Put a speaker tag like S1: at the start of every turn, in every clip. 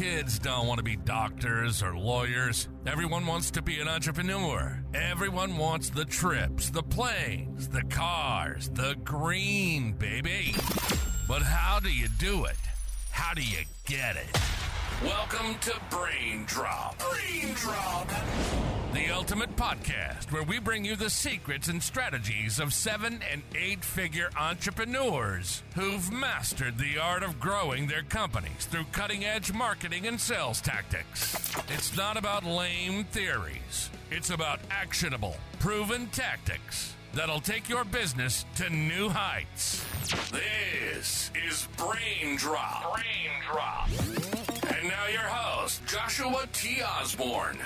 S1: kids don't want to be doctors or lawyers. Everyone wants to be an entrepreneur. Everyone wants the trips, the planes, the cars, the green, baby. But how do you do it? How do you get it? Welcome to Brain Drop. Brain Drop. The ultimate podcast where we bring you the secrets and strategies of 7- and 8-figure entrepreneurs who've mastered the art of growing their companies through cutting-edge marketing and sales tactics. It's not about lame theories. It's about actionable, proven tactics that'll take your business to new heights. This is Brain Drop. Brain Drop. And now your host, Joshua T. Osborne.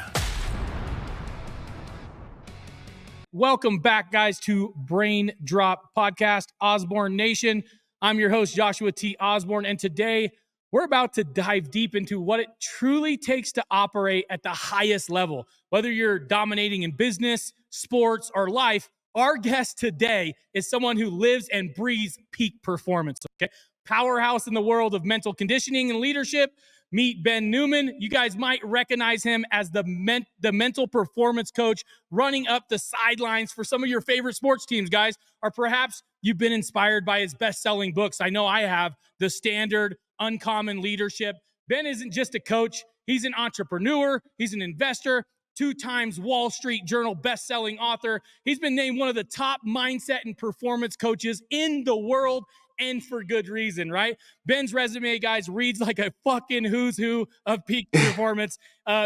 S2: Welcome back, guys, to Brain Drop Podcast, Osborne Nation. I'm your host, Joshua T. Osborne, and today we're about to dive deep into what it truly takes to operate at the highest level. Whether you're dominating in business, sports, or life, our guest today is someone who lives and breathes peak performance, okay? Powerhouse in the world of mental conditioning and leadership. Meet Ben Newman. You guys might recognize him as the mental performance coach running up the sidelines for some of your favorite sports teams, guys. Or perhaps you've been inspired by his best-selling books. I know I have. The Standard, Uncommon Leadership. Ben isn't just a coach. He's an entrepreneur. He's an investor. 2 times Wall Street Journal best-selling author. He's been named one of the top mindset and performance coaches in the world, and for good reason, right? Ben's resume, guys, reads like a fucking who's who of peak performance.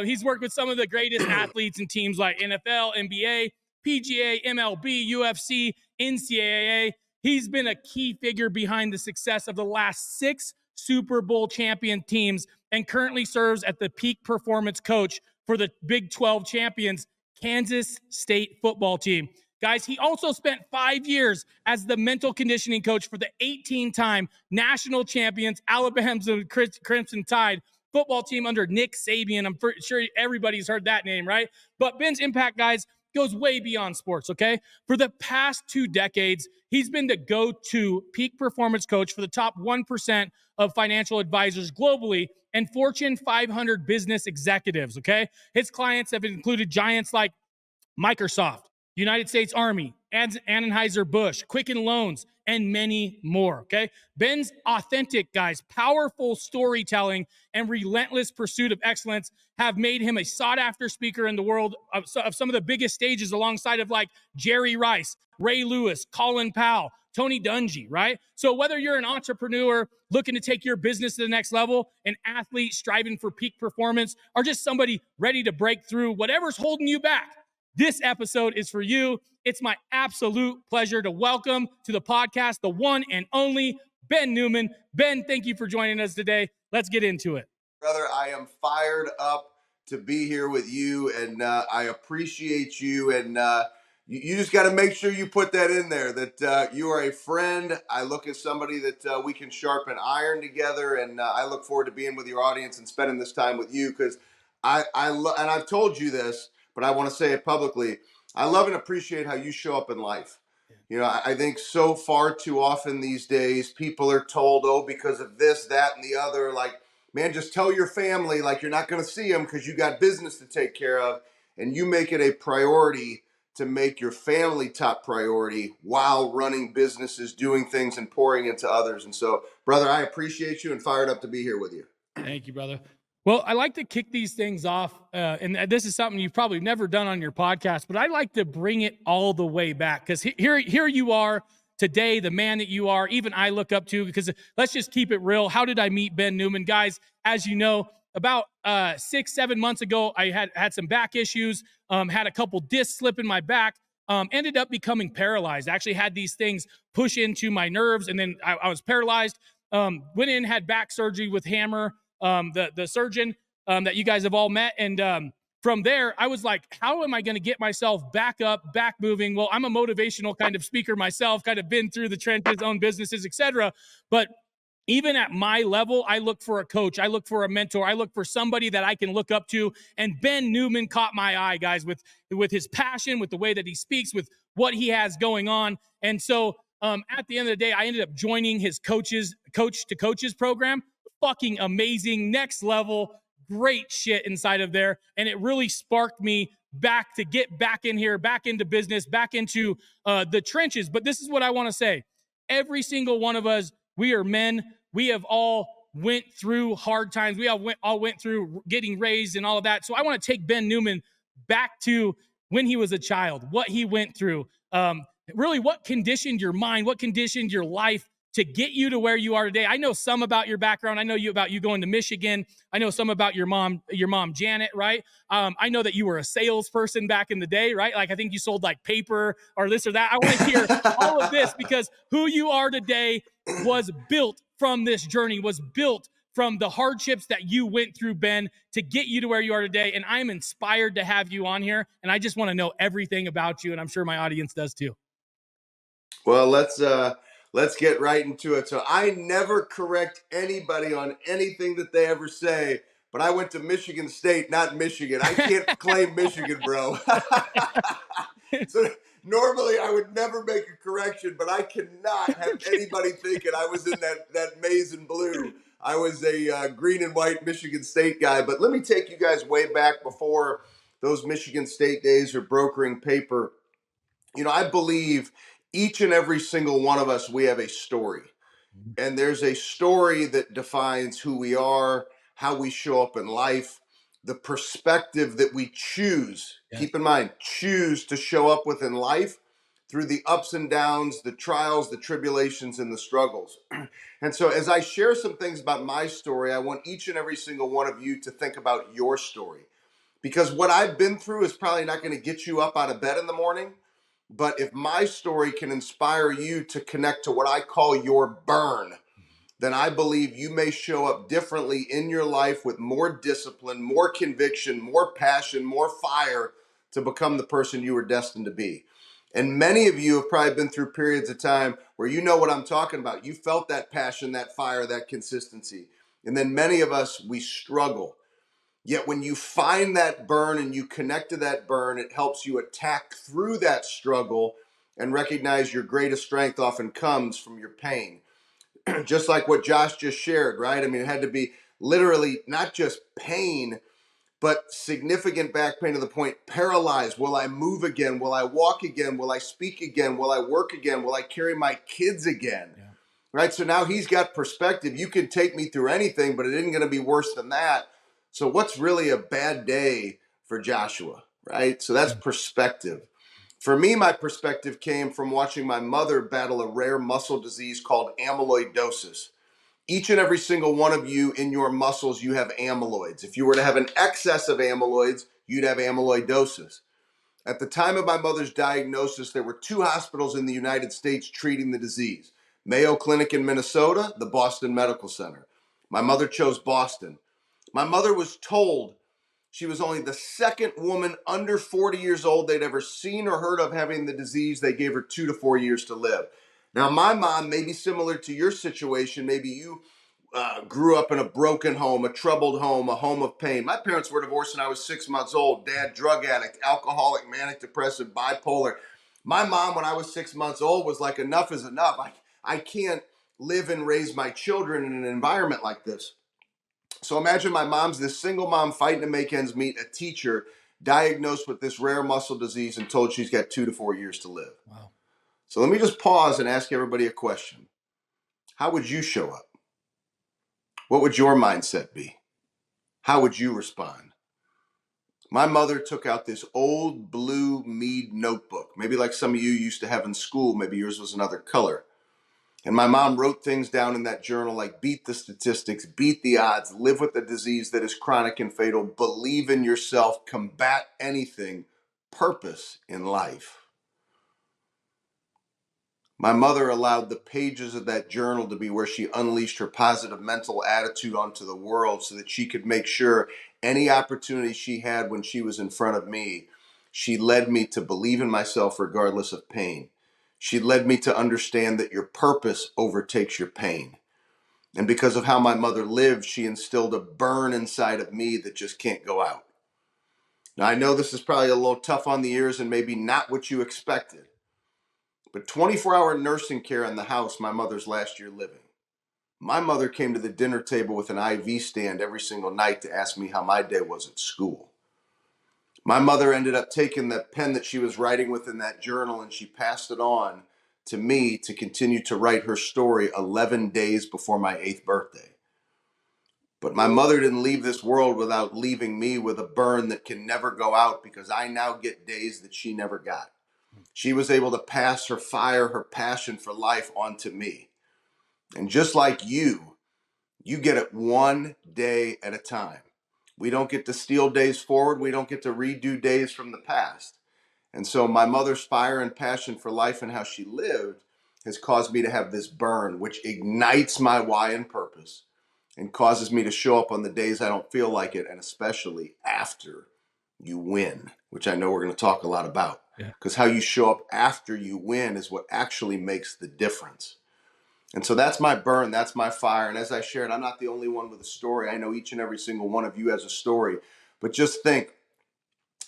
S2: He's worked with some of the greatest athletes and teams like NFL, NBA, PGA, MLB, UFC, NCAA. He's been a key figure behind the success of the last 6 Super Bowl champion teams and currently serves as the peak performance coach for the Big 12 champions, Kansas State football team. Guys, he also spent 5 years as the mental conditioning coach for the 18-time national champions Alabama Crimson Tide football team under Nick Saban. I'm sure everybody's heard that name, right? But Ben's impact, guys, goes way beyond sports, okay? For the past 2 decades, he's been the go-to peak performance coach for the top 1% of financial advisors globally and Fortune 500 business executives, okay? His clients have included giants like Microsoft, United States Army, Anheuser-Busch, Quicken Loans, and many more, okay? Ben's authentic, guys, powerful storytelling and relentless pursuit of excellence have made him a sought-after speaker in the world of some of the biggest stages alongside of like Jerry Rice, Ray Lewis, Colin Powell, Tony Dungy, right? So whether you're an entrepreneur looking to take your business to the next level, an athlete striving for peak performance, or just somebody ready to break through whatever's holding you back, this episode is for you. It's my absolute pleasure to welcome to the podcast the one and only Ben Newman. Ben, thank you for joining us today. Let's get into it.
S3: Brother, I am fired up to be here with you, and I appreciate you. And you just got to make sure you put that in there, that you are a friend. I look at somebody that we can sharpen iron together, and I look forward to being with your audience and spending this time with you because and I've told you this, but I want to say it publicly. I love and appreciate how you show up in life. You know, I think so far too often these days, people are told, oh, because of this, that, and the other, like, man, just tell your family, like, you're not going to see them because you got business to take care of. And you make it a priority to make your family top priority while running businesses, doing things, and pouring into others. And so, brother, I appreciate you and fired up to be here with you.
S2: Thank you, brother. Well, I like to kick these things off, and this is something you've probably never done on your podcast, but I like to bring it all the way back because here you are today, the man that you are, even I look up to, because let's just keep it real. How did I meet Ben Newman? Guys, as you know, about 6-7 months ago, I had some back issues, had a couple discs slip in my back, ended up becoming paralyzed. I actually had these things push into my nerves, and then I was paralyzed, went in, had back surgery with Hammer, the surgeon that you guys have all met. And from there, I was like, how am I going to get myself back up, back moving? Well, I'm a motivational kind of speaker myself, kind of been through the trenches, own businesses, etc. But even at my level, I look for a coach. I look for a mentor. I look for somebody that I can look up to. And Ben Newman caught my eye, guys, with his passion, with the way that he speaks, with what he has going on. And so at the end of the day, I ended up joining his coach to coaches program. fucking amazing, next level, great shit inside of there. And it really sparked me back to get back in here, back into business, back into the trenches. But this is what I want to say. Every single one of us, we are men. We have all went through hard times. We all went through getting raised and all of that. So I want to take Ben Newman back to when he was a child, what he went through, really what conditioned your mind, what conditioned your life to get you to where you are today. I know some about your background. I know about you going to Michigan. I know some about your mom, Janet, right? I know that you were a salesperson back in the day, right? Like I think you sold like paper or this or that. I want to hear all of this because who you are today was built from this journey, was built from the hardships that you went through, Ben, to get you to where you are today. And I'm inspired to have you on here. And I just want to know everything about you. And I'm sure my audience does too.
S3: Well, let's get right into it. So I never correct anybody on anything that they ever say, but I went to Michigan State, not Michigan. I can't claim Michigan, bro. So normally I would never make a correction, but I cannot have anybody thinking I was in that maize and blue. I was a green and white Michigan State guy. But let me take you guys way back before those Michigan State days or brokering paper. You know, I believe each and every single one of us, we have a story. And there's a story that defines who we are, how we show up in life, the perspective that we choose. Yeah. Keep in mind, choose to show up with in life through the ups and downs, the trials, the tribulations, and the struggles. And so as I share some things about my story, I want each and every single one of you to think about your story. Because what I've been through is probably not going to get you up out of bed in the morning. But if my story can inspire you to connect to what I call your burn, then I believe you may show up differently in your life with more discipline, more conviction, more passion, more fire to become the person you were destined to be. And many of you have probably been through periods of time where you know what I'm talking about. You felt that passion, that fire, that consistency. And then many of us, we struggle. Yet when you find that burn and you connect to that burn, it helps you attack through that struggle and recognize your greatest strength often comes from your pain. Just like what Josh just shared, right? I mean, it had to be literally not just pain, but significant back pain to the point paralyzed. Will I move again? Will I walk again? Will I speak again? Will I work again? Will I carry my kids again? Yeah. Right? So now he's got perspective. You can take me through anything, but it isn't going to be worse than that. So what's really a bad day for Joshua, right? So that's perspective. For me, my perspective came from watching my mother battle a rare muscle disease called amyloidosis. Each and every single one of you in your muscles, you have amyloids. If you were to have an excess of amyloids, you'd have amyloidosis. At the time of my mother's diagnosis, there were 2 hospitals in the United States treating the disease. Mayo Clinic in Minnesota, the Boston Medical Center. My mother chose Boston. My mother was told she was only the second woman under 40 years old they'd ever seen or heard of having the disease. They gave her 2 to 4 years to live. Now, my mom may be similar to your situation. Maybe you grew up in a broken home, a troubled home, a home of pain. My parents were divorced when I was 6 months old. Dad, drug addict, alcoholic, manic depressive, bipolar. My mom, when I was 6 months old, was like, enough is enough. I can't live and raise my children in an environment like this. So imagine my mom's this single mom fighting to make ends meet, a teacher diagnosed with this rare muscle disease and told she's got 2 to 4 years to live. Wow. So let me just pause and ask everybody a question. How would you show up? What would your mindset be? How would you respond? My mother took out this old blue Mead notebook, maybe like some of you used to have in school. Maybe yours was another color. And my mom wrote things down in that journal like beat the statistics, beat the odds, live with the disease that is chronic and fatal, believe in yourself, combat anything, purpose in life. My mother allowed the pages of that journal to be where she unleashed her positive mental attitude onto the world so that she could make sure any opportunity she had when she was in front of me, she led me to believe in myself regardless of pain. She led me to understand that your purpose overtakes your pain. And because of how my mother lived, she instilled a burn inside of me that just can't go out. Now, I know this is probably a little tough on the ears and maybe not what you expected, but 24-hour nursing care in the house my mother's last year living. My mother came to the dinner table with an IV stand every single night to ask me how my day was at school. My mother ended up taking the pen that she was writing with in that journal and she passed it on to me to continue to write her story 11 days before my 8th birthday. But my mother didn't leave this world without leaving me with a burn that can never go out, because I now get days that she never got. She was able to pass her fire, her passion for life on to me. And just like you get it one day at a time. We don't get to steal days forward. We don't get to redo days from the past. And so my mother's fire and passion for life and how she lived has caused me to have this burn, which ignites my why and purpose and causes me to show up on the days I don't feel like it, and especially after you win, which I know we're going to talk a lot about. Because how you show up after you win is what actually makes the difference. And so that's my burn, that's my fire. And as I shared, I'm not the only one with a story. I know each and every single one of you has a story. But just think,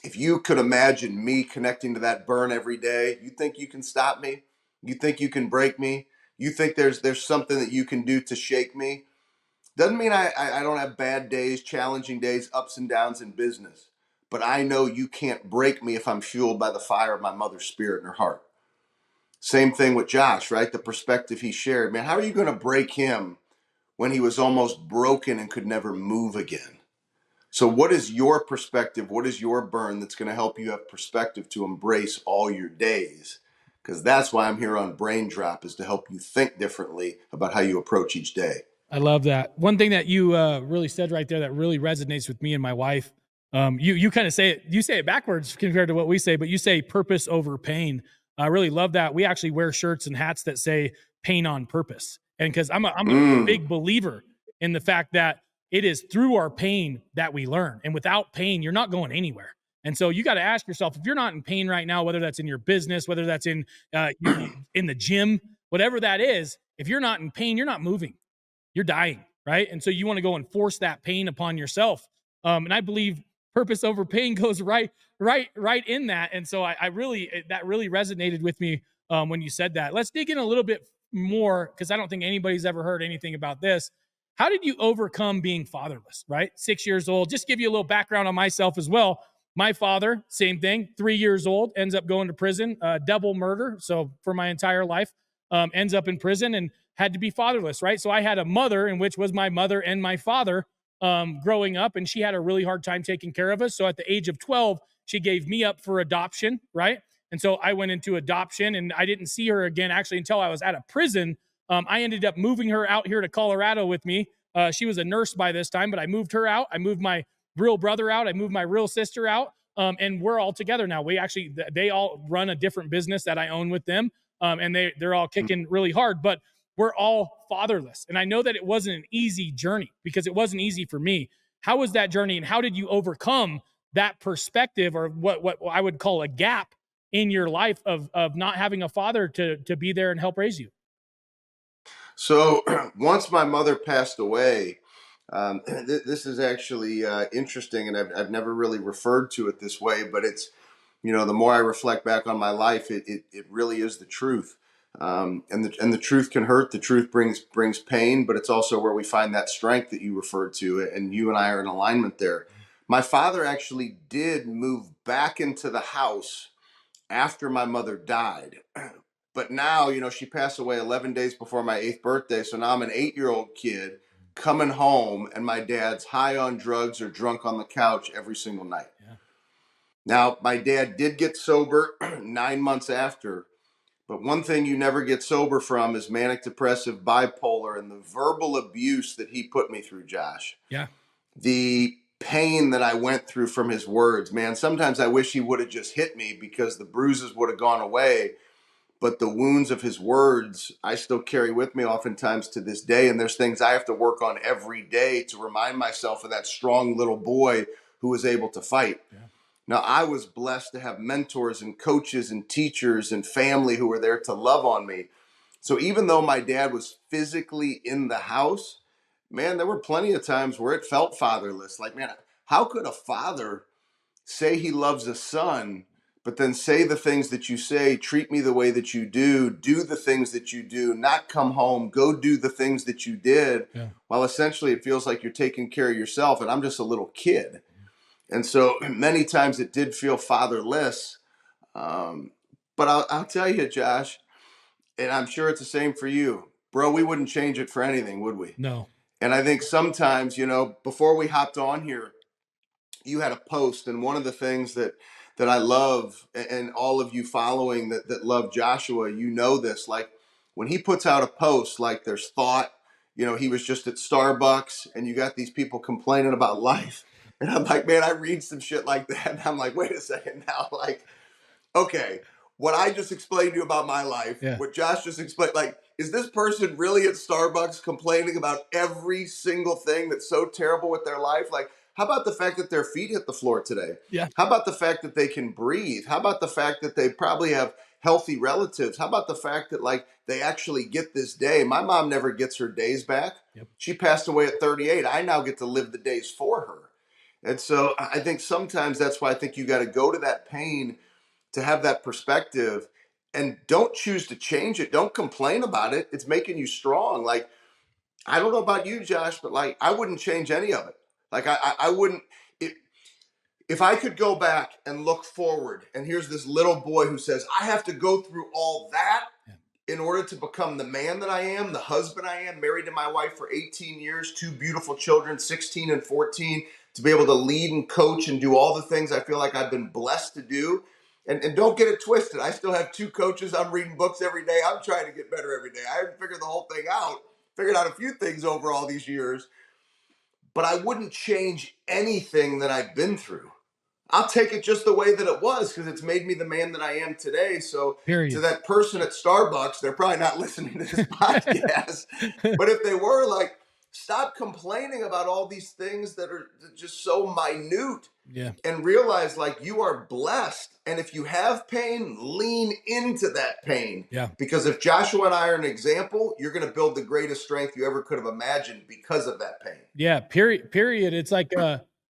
S3: if you could imagine me connecting to that burn every day, you think you can stop me? You think you can break me? You think there's something that you can do to shake me? Doesn't mean I don't have bad days, challenging days, ups and downs in business. But I know you can't break me if I'm fueled by the fire of my mother's spirit in her heart. Same thing with Josh, right? The perspective he shared. Man, how are you going to break him when he was almost broken and could never move again? So what is your perspective? What is your burn that's going to help you have perspective to embrace all your days? Because that's why I'm here on Brain Drop, is to help you think differently about how you approach each day.
S2: I love that. One thing that you really said right there that really resonates with me and my wife. You kind of say it. You say it backwards compared to what we say, but you say purpose over pain. I really love that. We actually wear shirts and hats that say pain on purpose, and because I'm a big believer in the fact that it is through our pain that we learn, and without pain, you're not going anywhere. And so you got to ask yourself, if you're not in pain right now, whether that's in your business, whether that's in the gym, whatever that is, if you're not in pain, you're not moving, you're dying, right? And so you want to go and force that pain upon yourself. And I believe purpose over pain goes right in that. And so that really resonated with me when you said that. Let's dig in a little bit more, because I don't think anybody's ever heard anything about this. How did you overcome being fatherless, right? 6 years old. Just give you a little background on myself as well. My father, same thing, 3 years old, ends up going to prison, double murder. So for my entire life, ends up in prison and had to be fatherless, right? So I had a mother, in which was my mother and my father growing up, and she had a really hard time taking care of us. So at the age of 12, she gave me up for adoption, right? And so I went into adoption, and I didn't see her again actually until I was out of prison. I ended up moving her out here to Colorado with me. She was a nurse by this time, but I moved her out. I moved my real brother out. I moved my real sister out. And we're all together now. They all run a different business that I own with them. And they're all kicking really hard, but we're all fatherless. And I know that it wasn't an easy journey, because it wasn't easy for me. How was that journey, and how did you overcome that perspective, or what I would call a gap in your life of not having a father to be there and help raise you?
S3: So once my mother passed away, this is actually interesting, and I've never really referred to it this way, but it's, the more I reflect back on my life, it really is the truth. And the truth can hurt. The truth brings pain, but it's also where we find that strength that you referred to, and you and I are in alignment there. My father actually did move back into the house after my mother died. But now, she passed away 11 days before my 8th birthday. So now I'm an 8-year-old kid coming home, and my dad's high on drugs or drunk on the couch every single night.
S2: Yeah.
S3: Now, my dad did get sober 9 months after. But one thing you never get sober from is manic depressive, bipolar, and the verbal abuse that he put me through, Josh.
S2: Yeah.
S3: The pain that I went through from his words, man, sometimes I wish he would have just hit me, because the bruises would have gone away. But the wounds of his words, I still carry with me oftentimes to this day. And there's things I have to work on every day to remind myself of that strong little boy who was able to fight. Yeah. Now, I was blessed to have mentors and coaches and teachers and family who were there to love on me. So even though my dad was physically in the house, man, there were plenty of times where it felt fatherless. Like, man, how could a father say he loves a son, but then say the things that you say, treat me the way that you do the things that you do, not come home, go do the things that you did.
S2: Yeah.
S3: While essentially it feels like you're taking care of yourself and I'm just a little kid. And so many times it did feel fatherless. But I'll tell you, Josh, and I'm sure it's the same for you, bro, we wouldn't change it for anything, would we?
S2: No.
S3: And I think sometimes, before we hopped on here, you had a post, and one of the things that I love, and all of you following that love Joshua, this, like when he puts out a post, like there's thought, he was just at Starbucks and you got these people complaining about life. And I'm like, man, I read some shit like that. And I'm like, wait a second now, like, okay, what I just explained to you about my life, what Josh just explained, like, is this person really at Starbucks complaining about every single thing that's so terrible with their life? Like, how about the fact that their feet hit the floor today?
S2: Yeah.
S3: How about the fact that they can breathe? How about the fact that they probably have healthy relatives? How about the fact that, like, they actually get this day? My mom never gets her days back.
S2: Yep.
S3: She passed away at 38. I now get to live the days for her. And so I think sometimes that's why I think you got to go to that pain to have that perspective, and don't choose to change it. Don't complain about it. It's making you strong. Like, I don't know about you, Josh, but like, I wouldn't change any of it. Like, I wouldn't, if I could go back and look forward, and here's this little boy who says, I have to go through all that in order to become the man that I am, the husband I am, married to my wife for 18 years, two beautiful children, 16 and 14, to be able to lead and coach and do all the things I feel like I've been blessed to do. And don't get it twisted. I still have two coaches. I'm reading books every day. I'm trying to get better every day. I haven't figured the whole thing out. Figured out a few things over all these years. But I wouldn't change anything that I've been through. I'll take it just the way that it was because it's made me the man that I am today. So
S2: Period.
S3: To that person at Starbucks, they're probably not listening to this podcast. But if they were, like, stop complaining about all these things that are just so minute.
S2: Yeah.
S3: And realize, like, you are blessed. And if you have pain, lean into that pain.
S2: Yeah.
S3: Because if Joshua and I are an example, you're going to build the greatest strength you ever could have imagined because of that pain.
S2: Yeah. Period. It's like,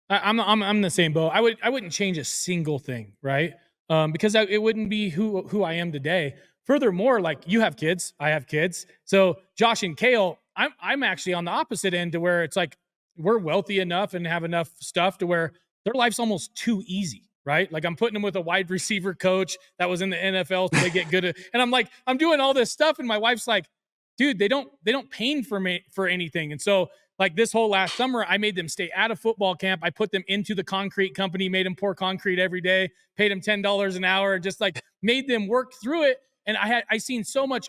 S2: I'm the same boat. I wouldn't change a single thing. Right. Because it wouldn't be who I am today. Furthermore, like, you have kids, I have kids. So Josh and Kale, I'm actually on the opposite end, to where it's like, we're wealthy enough and have enough stuff to where their life's almost too easy, right? Like, I'm putting them with a wide receiver coach that was in the NFL, so they get good at, and I'm like, I'm doing all this stuff, and my wife's like, dude, they don't pain for me for anything. And so, like, this whole last summer, I made them stay out of football camp. I put them into the concrete company, made them pour concrete every day, paid them $10 an hour, just like made them work through it. And I seen so much.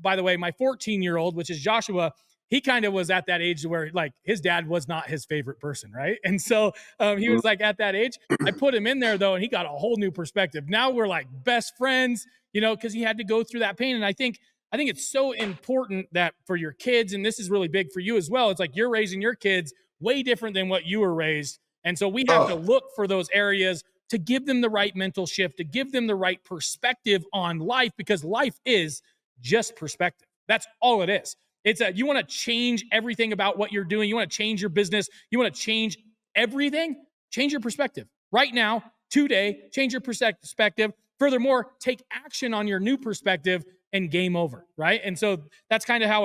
S2: By the way, my 14-year-old, which is Joshua, he kind of was at that age where, like, his dad was not his favorite person, right? And so he was like at that age. I put him in there though, and he got a whole new perspective. Now we're like best friends, because he had to go through that pain. And I think it's so important that for your kids, and this is really big for you as well, it's like you're raising your kids way different than what you were raised. And so we have to look for those areas to give them the right mental shift, to give them the right perspective on life, because life is just perspective. That's all it is. It's you want to change everything about what you're doing. You want to change your business. You want to change everything. Change your perspective right now, today. Change your perspective. Furthermore, take action on your new perspective, and game over, right? And so that's kind of how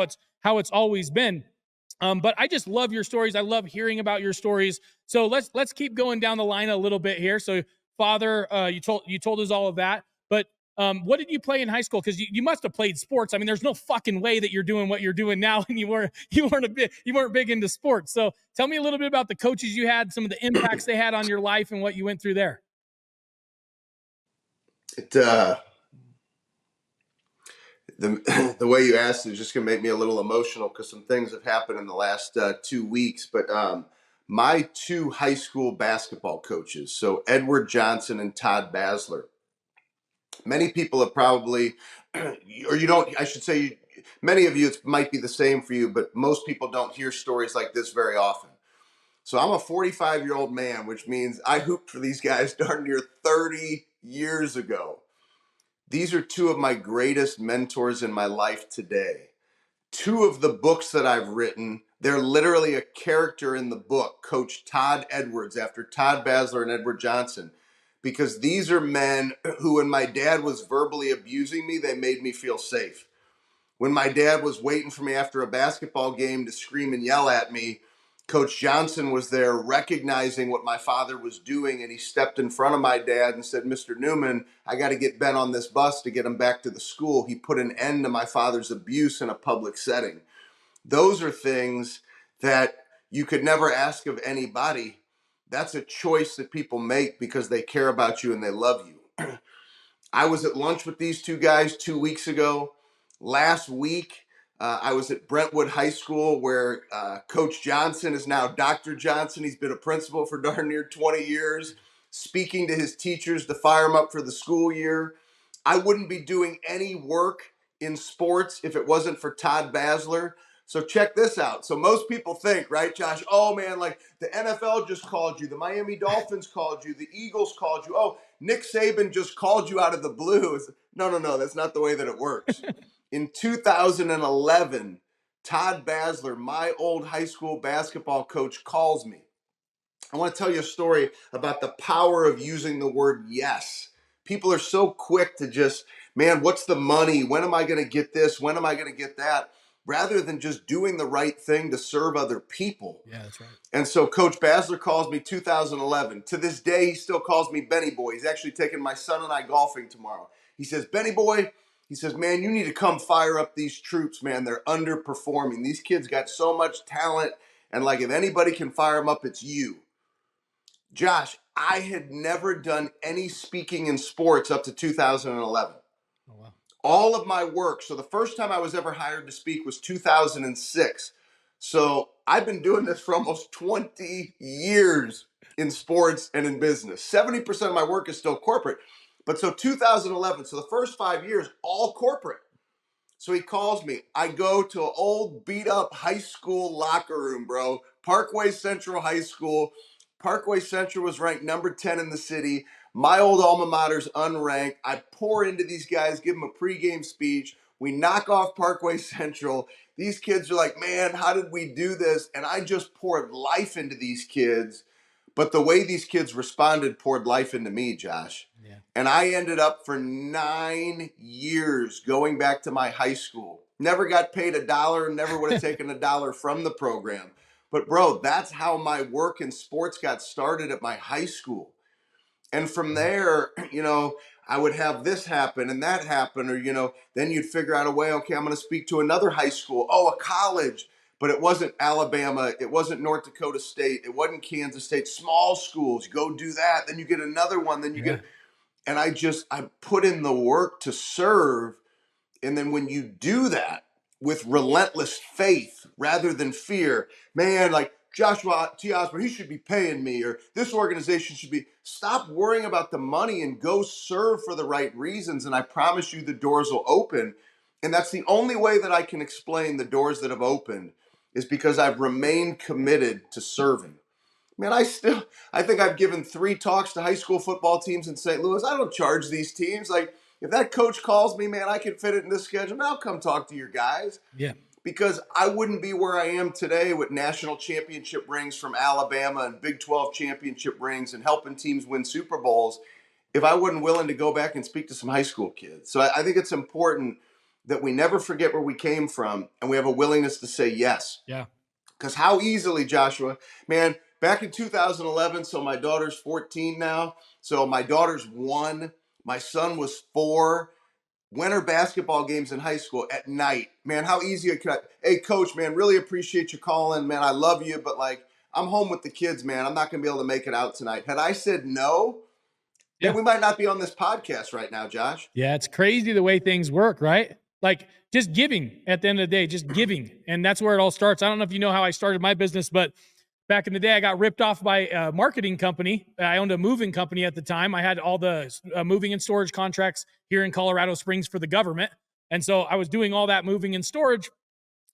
S2: it's always been. But I just love your stories. I love hearing about your stories. So let's keep going down the line a little bit here. So, Father, you told us all of that. But what did you play in high school? Because you must have played sports. I mean, there's no fucking way that you're doing what you're doing now, and you weren't big into sports. So tell me a little bit about the coaches you had, some of the impacts they had on your life, and what you went through there.
S3: The way you asked is just going to make me a little emotional because some things have happened in the last 2 weeks. But my two high school basketball coaches, so Edward Johnson and Todd Basler, many people have probably, or you don't, I should say, many of you, it might be the same for you, but most people don't hear stories like this very often. So I'm a 45-year-old man, which means I hooped for these guys darn near 30 years ago. These are two of my greatest mentors in my life today. Two of the books that I've written, they're literally a character in the book, Coach Todd Edwards, after Todd Basler and Edward Johnson. because these are men who, when my dad was verbally abusing me, they made me feel safe. When my dad was waiting for me after a basketball game to scream and yell at me, Coach Johnson was there recognizing what my father was doing, and he stepped in front of my dad and said, "Mr. Newman, I got to get Ben on this bus to get him back to the school." He put an end to my father's abuse in a public setting. Those are things that you could never ask of anybody. That's a choice that people make because they care about you and they love you. I was at lunch with these two guys 2 weeks ago. Last week, I was at Brentwood High School where Coach Johnson is now Dr. Johnson. He's been a principal for darn near 20 years, speaking to his teachers to fire them up for the school year. I wouldn't be doing any work in sports if it wasn't for Todd Basler. So check this out. So most people think, right, Josh, oh man, like the NFL just called you, the Miami Dolphins called you, the Eagles called you, oh, Nick Saban just called you out of the blue. No, that's not the way that it works. In 2011, Todd Basler, my old high school basketball coach, calls me. I want to tell you a story about the power of using the word yes. People are so quick to just, man, what's the money? When am I going to get this? When am I going to get that? Rather than just doing the right thing to serve other people.
S2: Yeah, that's right.
S3: And so Coach Basler calls me 2011. To this day, he still calls me Benny Boy. He's actually taking my son and I golfing tomorrow. He says, Benny Boy, he says, man, you need to come fire up these troops, man. They're underperforming. These kids got so much talent. And like, if anybody can fire them up, it's you. Josh, I had never done any speaking in sports up to 2011.
S2: Oh, wow.
S3: All of my work. So the first time I was ever hired to speak was 2006. So I've been doing this for almost 20 years in sports and in business. 70% of my work is still corporate. But so 2011, so the first 5 years, all corporate. So he calls me. I go to an old beat up high school locker room, bro. Parkway Central High School. Parkway Central was ranked number 10 in the city. My old alma mater's unranked. I pour into these guys, give them a pregame speech. We knock off Parkway Central. These kids are like, man, how did we do this? And I just poured life into these kids. But the way these kids responded poured life into me, Josh.
S2: Yeah.
S3: And I ended up for 9 years going back to my high school. Never got paid $1, never would have taken $1 from the program. But bro, that's how my work in sports got started at my high school. And from there, I would have this happen and that happen, or, then you'd figure out a way, okay, I'm going to speak to another high school, a college, but it wasn't Alabama. It wasn't North Dakota State. It wasn't Kansas State. Small schools, you go do that. Then you get another one, then you get, and I put in the work to serve. And then when you do that with relentless faith rather than fear, man, like Joshua T Osborne, he should be paying me, or this organization should be. Stop worrying about the money and go serve for the right reasons. And I promise you the doors will open. And that's the only way that I can explain the doors that have opened is because I've remained committed to serving. Man, I think I've given 3 talks to high school football teams in St. Louis. I don't charge these teams. Like, if that coach calls me, man, I can fit it in this schedule. Man, I'll come talk to your guys.
S2: Yeah.
S3: Because I wouldn't be where I am today with national championship rings from Alabama and Big 12 championship rings and helping teams win Super Bowls if I wasn't willing to go back and speak to some high school kids. So I think it's important that we never forget where we came from and we have a willingness to say yes.
S2: Yeah.
S3: Because how easily, Joshua, man, back in 2011, so my daughter's 14 now. So my daughter's 1. My son was 4. Winter basketball games in high school at night. Man, how easy it could. Hey, coach, man, really appreciate you calling. Man, I love you, but like, I'm home with the kids, man. I'm not going to be able to make it out tonight. Had I said no, we might not be on this podcast right now, Josh.
S2: Yeah, it's crazy the way things work, right? Like just giving at the end of the day, just giving. And that's where it all starts. I don't know if you know how I started my business, but back in the day, I got ripped off by a marketing company. I owned a moving company at the time. I had all the moving and storage contracts here in Colorado Springs for the government. And so I was doing all that moving and storage.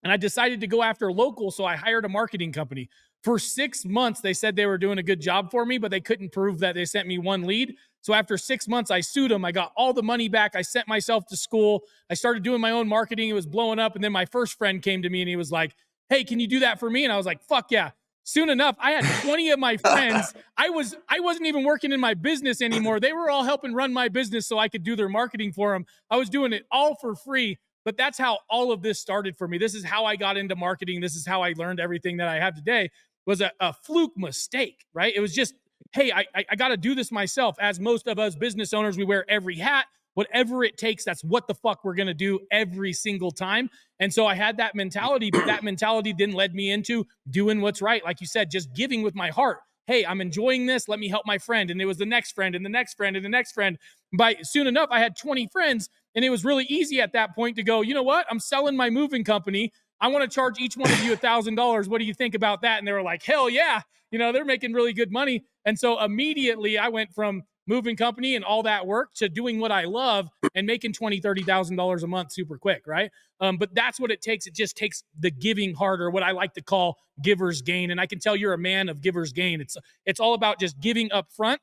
S2: And I decided to go after local. So I hired a marketing company. For 6 months, they said they were doing a good job for me, but they couldn't prove that they sent me 1 lead. So after 6 months, I sued them. I got all the money back. I sent myself to school. I started doing my own marketing. It was blowing up. And then my first friend came to me and he was like, hey, can you do that for me? And I was like, fuck yeah. soon enough, I had 20 of my friends. I wasn't even working in my business anymore. They were all helping run my business so I could do their marketing for them. I was doing it all for free. But that's how all of this started for me. This is how I got into marketing. This is how I learned everything that I have today. Was a fluke mistake, right? It was just, hey, I got to do this myself. As most of us business owners, we wear every hat, whatever it takes. That's what the fuck we're going to do every single time. And so I had that mentality, but that mentality didn't lead me into doing what's right. Like you said, just giving with my heart. Hey, I'm enjoying this. Let me help my friend. And it was the next friend and the next friend and the next friend. By soon enough, I had 20 friends, and it was really easy at that point to go, you know what? I'm selling my moving company. I want to charge each one of you $1,000. What do you think about that? And they were like, hell yeah. They're making really good money. And so immediately I went from moving company and all that work to doing what I love and making $20,000, $30,000 a month super quick, right? But that's what it takes. It just takes the giving heart, or what I like to call giver's gain. And I can tell you're a man of giver's gain. It's all about just giving up front.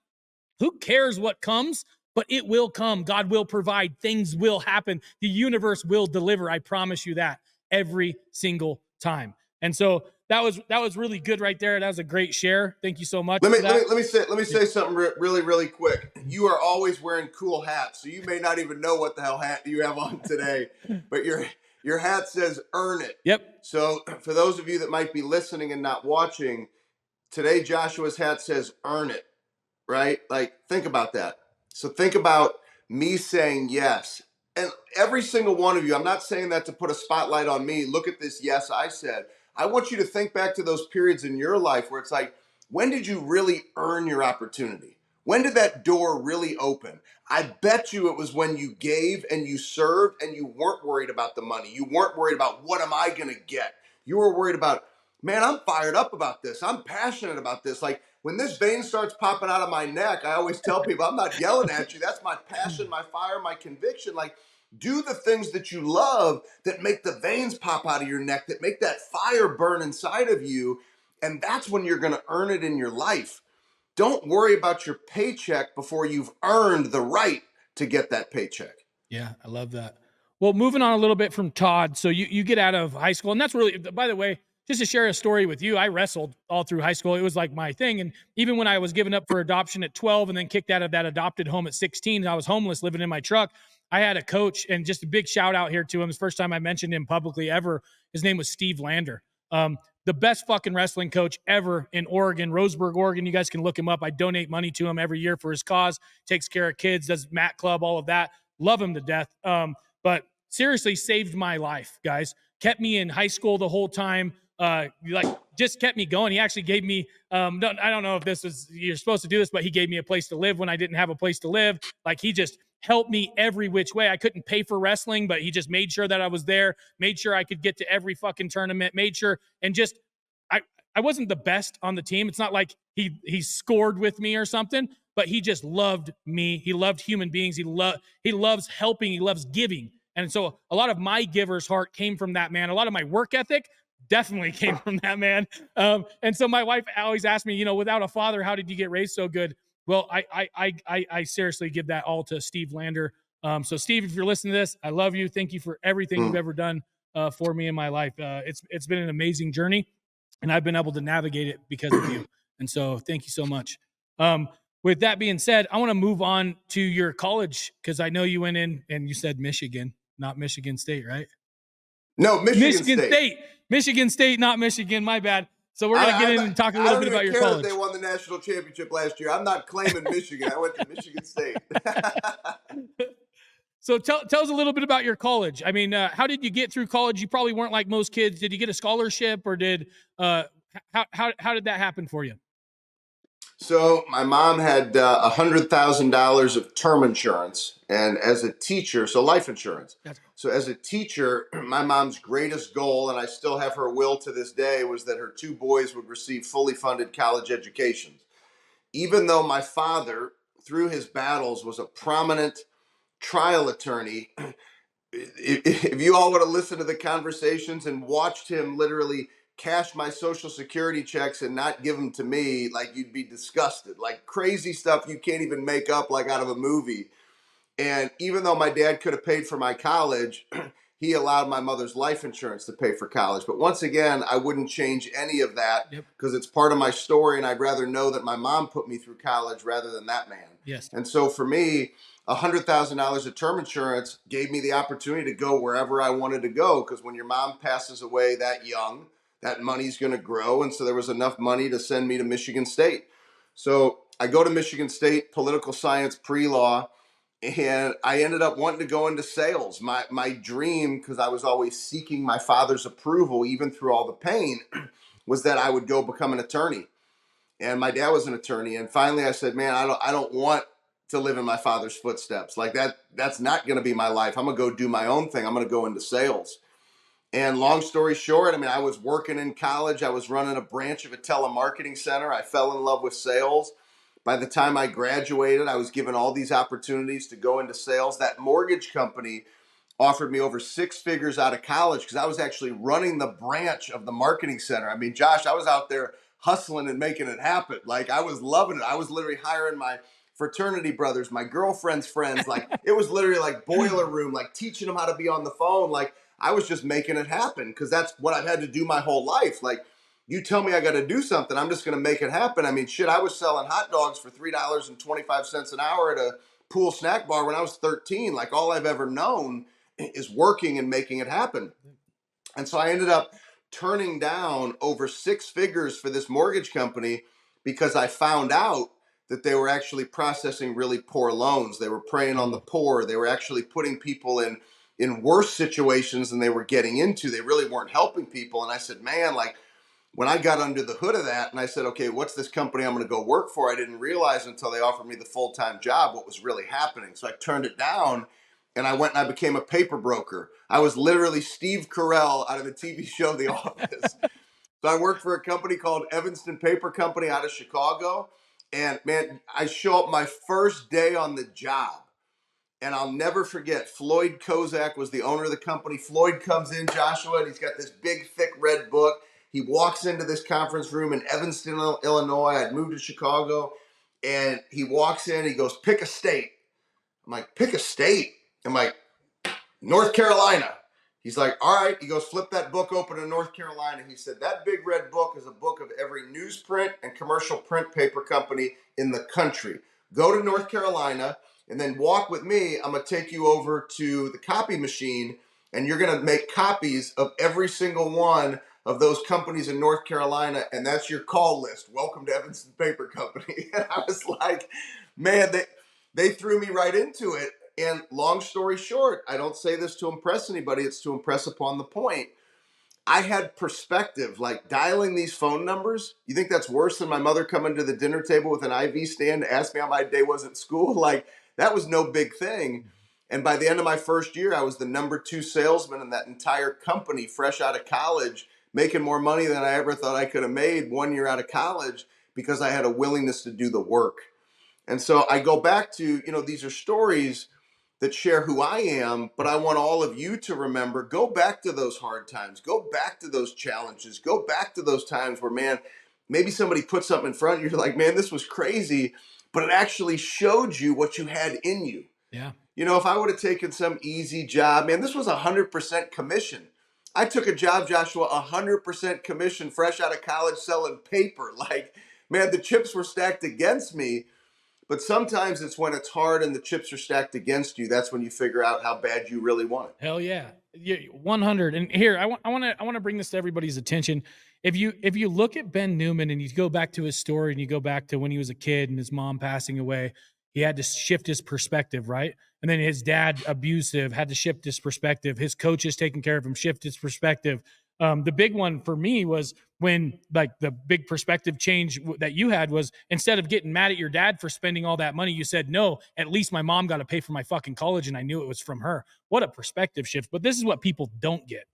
S2: Who cares what comes? But it will come. God will provide. Things will happen. The universe will deliver. I promise you that every single time. And so that was really good right there. That was a great share. Thank you so much.
S3: Let me say something really, really quick. You are always wearing cool hats, so you may not even know what the hell hat you have on today, but your hat says "Earn It."
S2: Yep.
S3: So for those of you that might be listening and not watching, today Joshua's hat says "Earn It," right? Like, think about that. So think about me saying yes. And every single one of you, I'm not saying that to put a spotlight on me. Look at this yes I said. I want you to think back to those periods in your life where it's like, when did you really earn your opportunity? When did that door really open? I bet you it was when you gave and you served and you weren't worried about the money. You weren't worried about what am I going to get? You were worried about, man, I'm fired up about this. I'm passionate about this. Like, when this vein starts popping out of my neck, I always tell people, I'm not yelling at you. That's my passion, my fire, my conviction. Like, do the things that you love that make the veins pop out of your neck, that make that fire burn inside of you. And that's when you're going to earn it in your life. Don't worry about your paycheck before you've earned the right to get that paycheck.
S2: Yeah, I love that. Well, moving on a little bit from Todd. So you get out of high school, and that's really, by the way, just to share a story with you, I wrestled all through high school. It was like my thing. And even when I was given up for adoption at 12 and then kicked out of that adopted home at 16, I was homeless living in my truck. I had a coach, and just a big shout out here to him. It's the first time I mentioned him publicly ever. His name was Steve Lander. The best fucking wrestling coach ever in Oregon, Roseburg, Oregon. You guys can look him up. I donate money to him every year for his cause, takes care of kids, does Mat Club, all of that. Love him to death. But seriously saved my life, guys. Kept me in high school the whole time. Just kept me going. He actually gave me, I don't know if this was, you're supposed to do this, but he gave me a place to live when I didn't have a place to live. Like, he just helped me every which way. I couldn't pay for wrestling, but he just made sure that I was there, made sure I could get to every fucking tournament, made sure, and just, I wasn't the best on the team. It's not like he scored with me or something, but he just loved me. He loved human beings. He loves helping. He loves giving. And so a lot of my giver's heart came from that man. A lot of my work ethic definitely came from that man. And so my wife always asked me, without a father, how did you get raised so good? Well, I seriously give that all to Steve Lander. So Steve, if you're listening to this, I love you. Thank you for everything you've ever done for me in my life. It's been an amazing journey, and I've been able to navigate it because of you. And so thank you so much. With that being said, I want to move on to your college, because I know you went in and you said Michigan, not Michigan State, right?
S3: No, Michigan State.
S2: Michigan State, not Michigan. My bad. So we're going to get in and talk a little bit about your college.
S3: I don't even care that they won the national championship last year. I'm not claiming Michigan. I went to Michigan State.
S2: So tell us a little bit about your college. I mean, how did you get through college? You probably weren't like most kids. Did you get a scholarship, or how did that happen for you?
S3: So my mom had $100,000 of term insurance, and as a teacher, so life insurance. So as a teacher, my mom's greatest goal, and I still have her will to this day, was that her two boys would receive fully funded college educations. Even though my father, through his battles, was a prominent trial attorney, if you all would have listened to the conversations and watched him literally cash my Social Security checks and not give them to me, like, you'd be disgusted. Like, crazy stuff you can't even make up, like out of a movie. And even though my dad could have paid for my college, he allowed my mother's life insurance to pay for college. But once again, I wouldn't change any of that because it's part of my story, and I'd rather know that my mom put me through college rather than that man.
S2: Yes.
S3: And so for me, $100,000 of term insurance gave me the opportunity to go wherever I wanted to go, because when your mom passes away that young, that money's going to grow. And so there was enough money to send me to Michigan State. So I go to Michigan State, political science, pre-law, and I ended up wanting to go into sales. My dream, because I was always seeking my father's approval, even through all the pain, was that I would go become an attorney. And my dad was an attorney. And finally I said, man, I don't want to live in my father's footsteps. Like that's not going to be my life. I'm going to go do my own thing. I'm going to go into sales. And long story short, I mean, I was working in college. I was running a branch of a telemarketing center. I fell in love with sales. By the time I graduated, I was given all these opportunities to go into sales. That mortgage company offered me over 6 figures out of college because I was actually running the branch of the marketing center. I mean, Josh, I was out there hustling and making it happen. Like, I was loving it. I was literally hiring my fraternity brothers, my girlfriend's friends. Like, it was literally like boiler room, like teaching them how to be on the phone. Like, I was just making it happen because that's what I've had to do my whole life. Like, you tell me I got to do something, I'm just going to make it happen. I mean, shit, I was selling hot dogs for $3.25 an hour at a pool snack bar when I was 13. Like, all I've ever known is working and making it happen. And so I ended up turning down over 6 figures for this mortgage company because I found out that they were actually processing really poor loans. They were preying on the poor. They were actually putting people in worse situations than they were getting into. They really weren't helping people. And I said, man, like, when I got under the hood of that and I said, okay, what's this company I'm going to go work for? I didn't realize until they offered me the full-time job what was really happening. So I turned it down and I went and I became a paper broker. I was literally Steve Carell out of the TV show The Office. So I worked for a company called Evanston Paper Company out of Chicago. And man, I show up my first day on the job. And I'll never forget, Floyd Kozak was the owner of the company. Floyd comes in, Joshua, and he's got this big, thick red book. He walks into this conference room in Evanston, Illinois. I'd moved to Chicago. And he walks in, he goes, pick a state. I'm like, pick a state? I'm like, North Carolina. He's like, all right. He goes, flip that book open to North Carolina. He said, that big red book is a book of every newsprint and commercial print paper company in the country. Go to North Carolina and then walk with me. I'm going to take you over to the copy machine and you're going to make copies of every single one of those companies in North Carolina. And that's your call list. Welcome to Evanston Paper Company. And I was like, man, they threw me right into it. And long story short, I don't say this to impress anybody. It's to impress upon the point. I had perspective, like dialing these phone numbers. You think that's worse than my mother coming to the dinner table with an IV stand to ask me how my day was at school? Like, that was no big thing. And by the end of my first year, I was the number 2 salesman in that entire company, fresh out of college, making more money than I ever thought I could have made 1 year out of college because I had a willingness to do the work. And so I go back to, these are stories that share who I am, but I want all of you to remember, go back to those hard times, go back to those challenges, go back to those times where, man, maybe somebody put something in front of you, you're like, man, this was crazy, but it actually showed you what you had in you.
S2: Yeah.
S3: If I would have taken some easy job, man, this was 100% commission. I took a job, Joshua, 100% commission, fresh out of college selling paper. Like, man, the chips were stacked against me. But sometimes it's when it's hard and the chips are stacked against you. That's when you figure out how bad you really want it.
S2: Hell yeah. 100. And here, I want to bring this to everybody's attention. If you look at Ben Newman and you go back to his story and you go back to when he was a kid and his mom passing away, he had to shift his perspective, right? And then his dad, abusive, had to shift his perspective. His coaches taking care of him, shift his perspective. The big one for me was when, like, the big perspective change that you had was, instead of getting mad at your dad for spending all that money, you said, no, at least my mom got to pay for my fucking college and I knew it was from her. What a perspective shift. But this is what people don't get,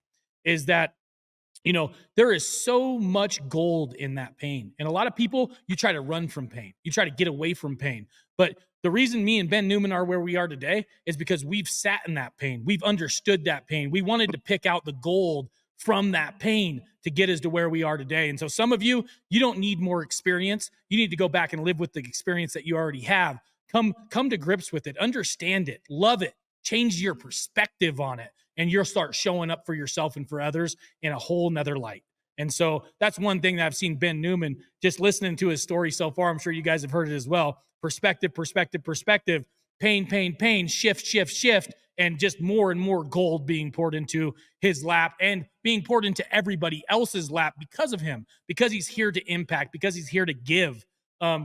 S2: is that, there is so much gold in that pain. And a lot of people, you try to run from pain. You try to get away from pain. But the reason me and Ben Newman are where we are today is because we've sat in that pain. We've understood that pain. We wanted to pick out the gold from that pain to get us to where we are today. And so some of you don't need more experience. You need to go back and live with the experience that you already have. Come to grips with it, understand it, love it, change your perspective on it. and you'll start showing up for yourself and for others in a whole nother light. And so that's one thing that I've seen Ben Newman, just listening to his story so far. I'm sure you guys have heard it as well. Perspective, perspective, perspective, pain, pain, pain, shift, shift, shift, and just more and more gold being poured into his lap and being poured into everybody else's lap because of him, because he's here to impact, because he's here to give.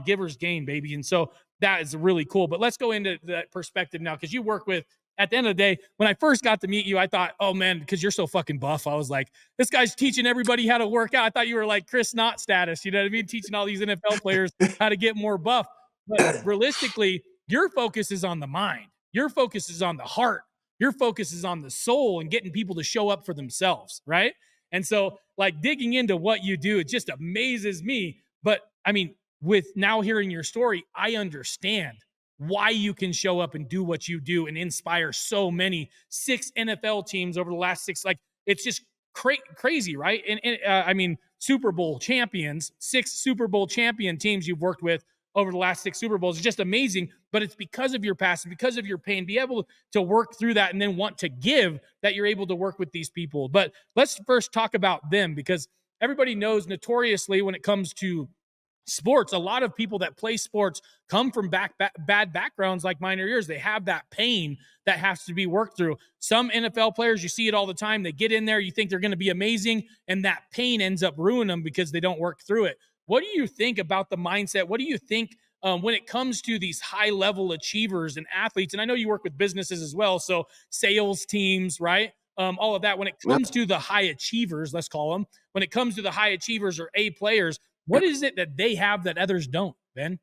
S2: Givers gain, baby. And so that is really cool. But let's go into that perspective now, because you work with, at the end of the day, when I first got to meet you, I thought, oh man, because you're so fucking buff, I was like, this guy's teaching everybody how to work out. I thought you were like Chris Knott status, you know what I mean? Teaching all these NFL players how to get more buff. But realistically, your focus is on the mind. Your focus is on the heart. Your focus is on the soul and getting people to show up for themselves, right? And so, like, digging into what you do, it just amazes me. But I mean, with now hearing your story, I understand why you can show up and do what you do and inspire so many 6 NFL teams over the last 6. Like, it's just crazy, right? And I mean, Super Bowl champions, 6 Super Bowl champion teams you've worked with over the last 6 Super Bowls. It's just amazing. But it's because of your past, because of your pain, be able to work through that and then want to give, that you're able to work with these people. But let's first talk about them, because everybody knows notoriously when it comes to sports, a lot of people that play sports come from bad backgrounds like mine or yours. They have that pain that has to be worked through. Some NFL players, you see it all the time. They get in there, you think they're going to be amazing, and that pain ends up ruining them because they don't work through it. What do you think about the mindset? What do you think when it comes to these high-level achievers and athletes? And I know you work with businesses as well, so sales teams, right? All of that. When it comes to the high achievers, let's call them, when it comes to the high achievers or A players, what is it that they have that others don't, Ben?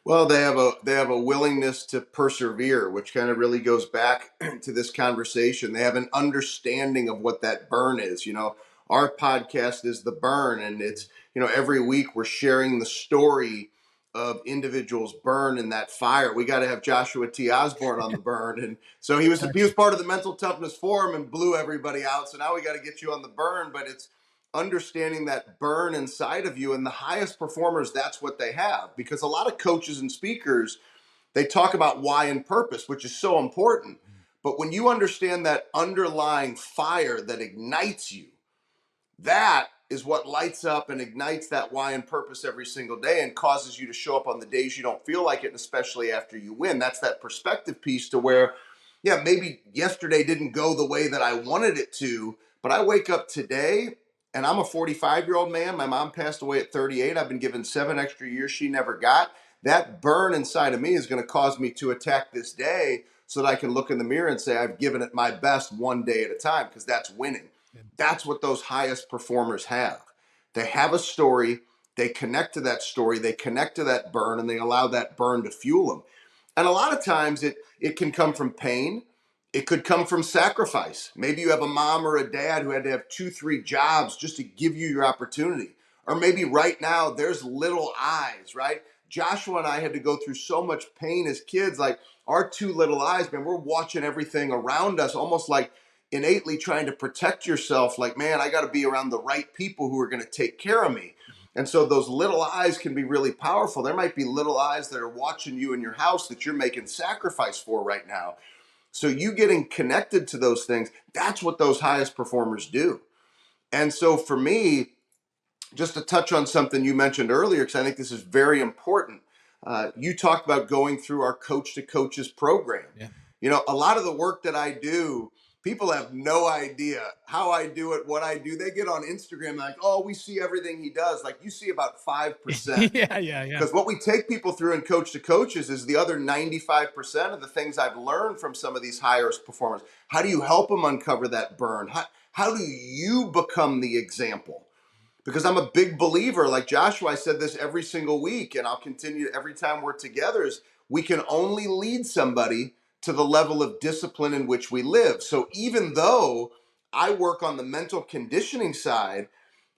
S3: Well, they have a willingness to persevere, which kind of really goes back to this conversation. They have an understanding of what that burn is. You know, our podcast is The Burn, and it's, you know, every week we're sharing the story of individuals burn in that fire. We got to have Joshua T Osborne on The Burn, and so he was part of the Mental Toughness Forum and blew everybody out. So now we got to get you on The Burn, but it's understanding that burn inside of you. And the highest performers, that's what they have, because a lot of coaches and speakers, they talk about why and purpose, which is so important. But when you understand that underlying fire that ignites you, that is what lights up and ignites that why and purpose every single day and causes you to show up on the days you don't feel like it, and especially after you win. That's that perspective piece, to where, yeah, maybe yesterday didn't go the way that I wanted it to, but I wake up today and I'm a 45-year-old man. My mom passed away at 38. I've been given 7 extra years she never got. That burn inside of me is going to cause me to attack this day so that I can look in the mirror and say, I've given it my best one day at a time, because that's winning. That's what those highest performers have. They have a story. They connect to that story. They connect to that burn, and they allow that burn to fuel them. And a lot of times it can come from pain. It could come from sacrifice. Maybe you have a mom or a dad who had to have 2-3 jobs just to give you your opportunity. Or maybe right now there's little eyes, right? Joshua and I had to go through so much pain as kids. Like, our 2 little eyes, man, we're watching everything around us, almost like innately trying to protect yourself. Like, man, I got to be around the right people who are going to take care of me. And so those little eyes can be really powerful. There might be little eyes that are watching you in your house that you're making sacrifice for right now. So you getting connected to those things, that's what those highest performers do. And so for me, just to touch on something you mentioned earlier, because I think this is very important. You talked about going through our Coach to Coaches program. Yeah. You know, a lot of the work that I do, people have no idea how I do it, what I do. They get on Instagram like, oh, we see everything he does. Like, you see about 5%.
S2: Yeah.
S3: Because what we take people through in Coach to Coaches is the other 95% of the things I've learned from some of these highest performers. How do you help them uncover that burn? How do you become the example? Because I'm a big believer, like Joshua, I said this every single week, and I'll continue every time we're together, is we can only lead somebody to the level of discipline in which we live. So even though I work on the mental conditioning side,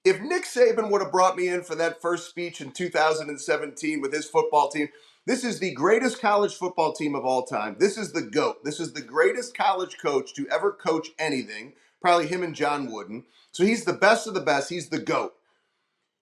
S3: if Nick Saban would have brought me in for that first speech in 2017 with his football team, this is the greatest college football team of all time. This is the GOAT. This is the greatest college coach to ever coach anything. Probably him and John Wooden. So he's the best of the best. He's the GOAT.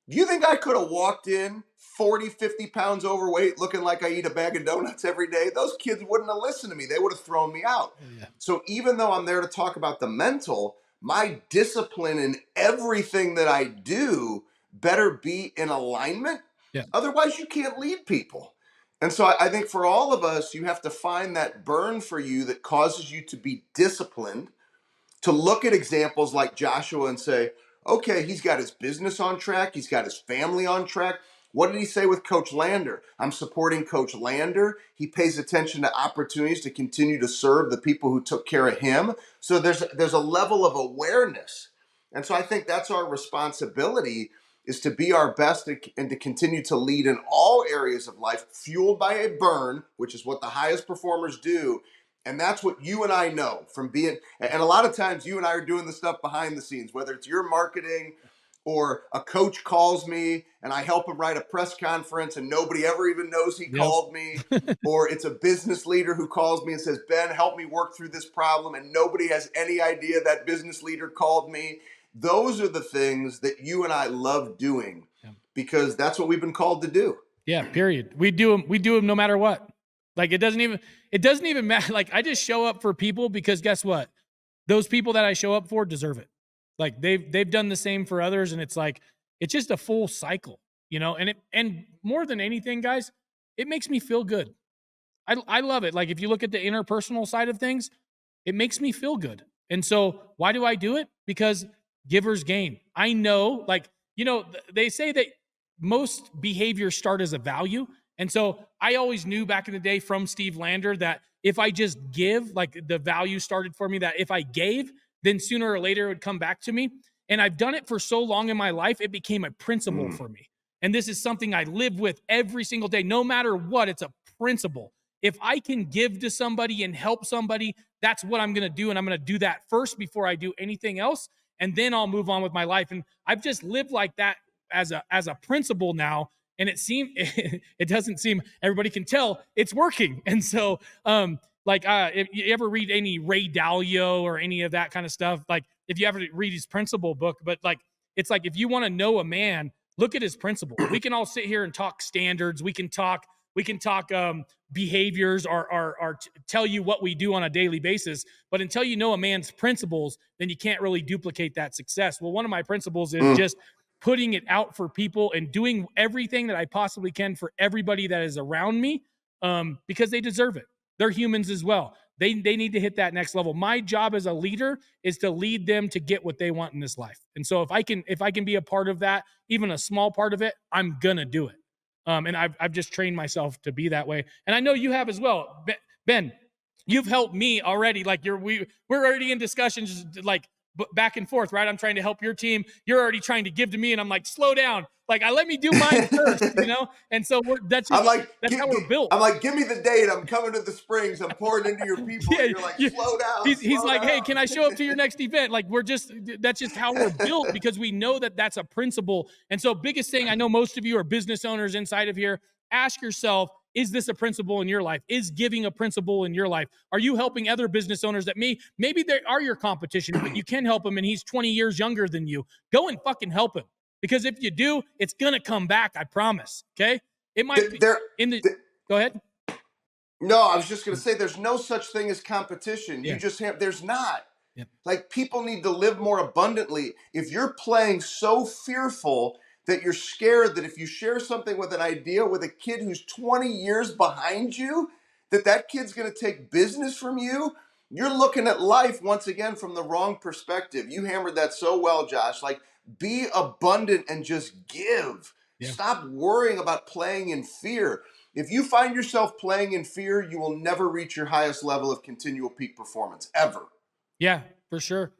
S3: You think I could have walked in 40, 50 pounds overweight, looking like I eat a bag of donuts every day? Those kids wouldn't have listened to me. They would have thrown me out.
S2: Yeah.
S3: So even though I'm there to talk about the mental, my discipline in everything that I do better be in alignment.
S2: Yeah.
S3: Otherwise, you can't lead people. And so I think for all of us, you have to find that burn for you that causes you to be disciplined, to look at examples like Joshua and say, okay, he's got his business on track. He's got his family on track. What did he say with Coach Lander? I'm supporting Coach Lander. He pays attention to opportunities to continue to serve the people who took care of him. So there's a level of awareness. And so I think that's our responsibility, is to be our best and to continue to lead in all areas of life, fueled by a burn, which is what the highest performers do. And that's what you and I know from being, and a lot of times you and I are doing the stuff behind the scenes, whether it's your marketing or a coach calls me and I help him write a press conference and nobody ever even knows he called me, or it's a business leader who calls me and says, Ben, help me work through this problem, and nobody has any idea that business leader called me. Those are the things that you and I love doing because that's what we've been called to do.
S2: Yeah, period. We do them no matter what. Like it doesn't even matter. Like I just show up for people because guess what? Those people that I show up for deserve it. Like they've done the same for others, and it's like it's just a full cycle, you know. And more than anything, guys, it makes me feel good. I love it. Like if you look at the interpersonal side of things, it makes me feel good. And so why do I do it? Because givers gain. I know, like, you know, they say that most behaviors start as a value. And so I always knew back in the day from Steve Lander that if I just give, like the value started for me, that if I gave, then sooner or later it would come back to me. And I've done it for so long in my life, it became a principle for me. And this is something I live with every single day, no matter what. It's a principle. If I can give to somebody and help somebody, that's what I'm going to do. And I'm going to do that first before I do anything else. And then I'll move on with my life. And I've just lived like that as a principle now. And it doesn't seem, everybody can tell it's working. And so, if you ever read any Ray Dalio or any of that kind of stuff, like if you ever read his principle book, but like, it's like, if you want to know a man, look at his principle. We can all sit here and talk standards. We can talk behaviors or tell you what we do on a daily basis. But until you know a man's principles, then you can't really duplicate that success. Well, one of my principles is just putting it out for people and doing everything that I possibly can for everybody that is around me, because they deserve it. They're humans as well. They need to hit that next level. My job as a leader is to lead them to get what they want in this life. And so if I can be a part of that, even a small part of it, I'm gonna do it. And I've just trained myself to be that way. And I know you have as well. Ben, you've helped me already. Like we're already in discussions like back and forth, right? I'm trying to help your team. You're already trying to give to me. And I'm like, slow down. Like, let me do mine first, you know? And so that's how we're built.
S3: I'm like, give me the date. I'm coming to the Springs. I'm pouring into your people. Yeah, and you're like, slow down.
S2: He's like,
S3: down.
S2: Hey, can I show up to your next event? Like, that's just how we're built, because we know that that's a principle. And so biggest thing, I know most of you are business owners inside of here. Ask yourself, is this a principle in your life? Is giving a principle in your life? Are you helping other business owners that maybe they are your competition, but you can help him and he's 20 years younger than you? Go and fucking help him. Because if you do, it's going to come back. I promise. Okay. It might be go ahead.
S3: No, I was just going to say there's no such thing as competition.
S2: Yeah.
S3: You just have, there's not.
S2: Yeah.
S3: Like, people need to live more abundantly. If you're playing so fearful that you're scared that if you share something with an idea with a kid who's 20 years behind you, that kid's going to take business from you, you're looking at life once again from the wrong perspective. You hammered that so well, Josh. Like, be abundant and just give. Yeah. Stop worrying about playing in fear. If you find yourself playing in fear, you will never reach your highest level of continual peak performance, ever.
S2: Yeah, for sure.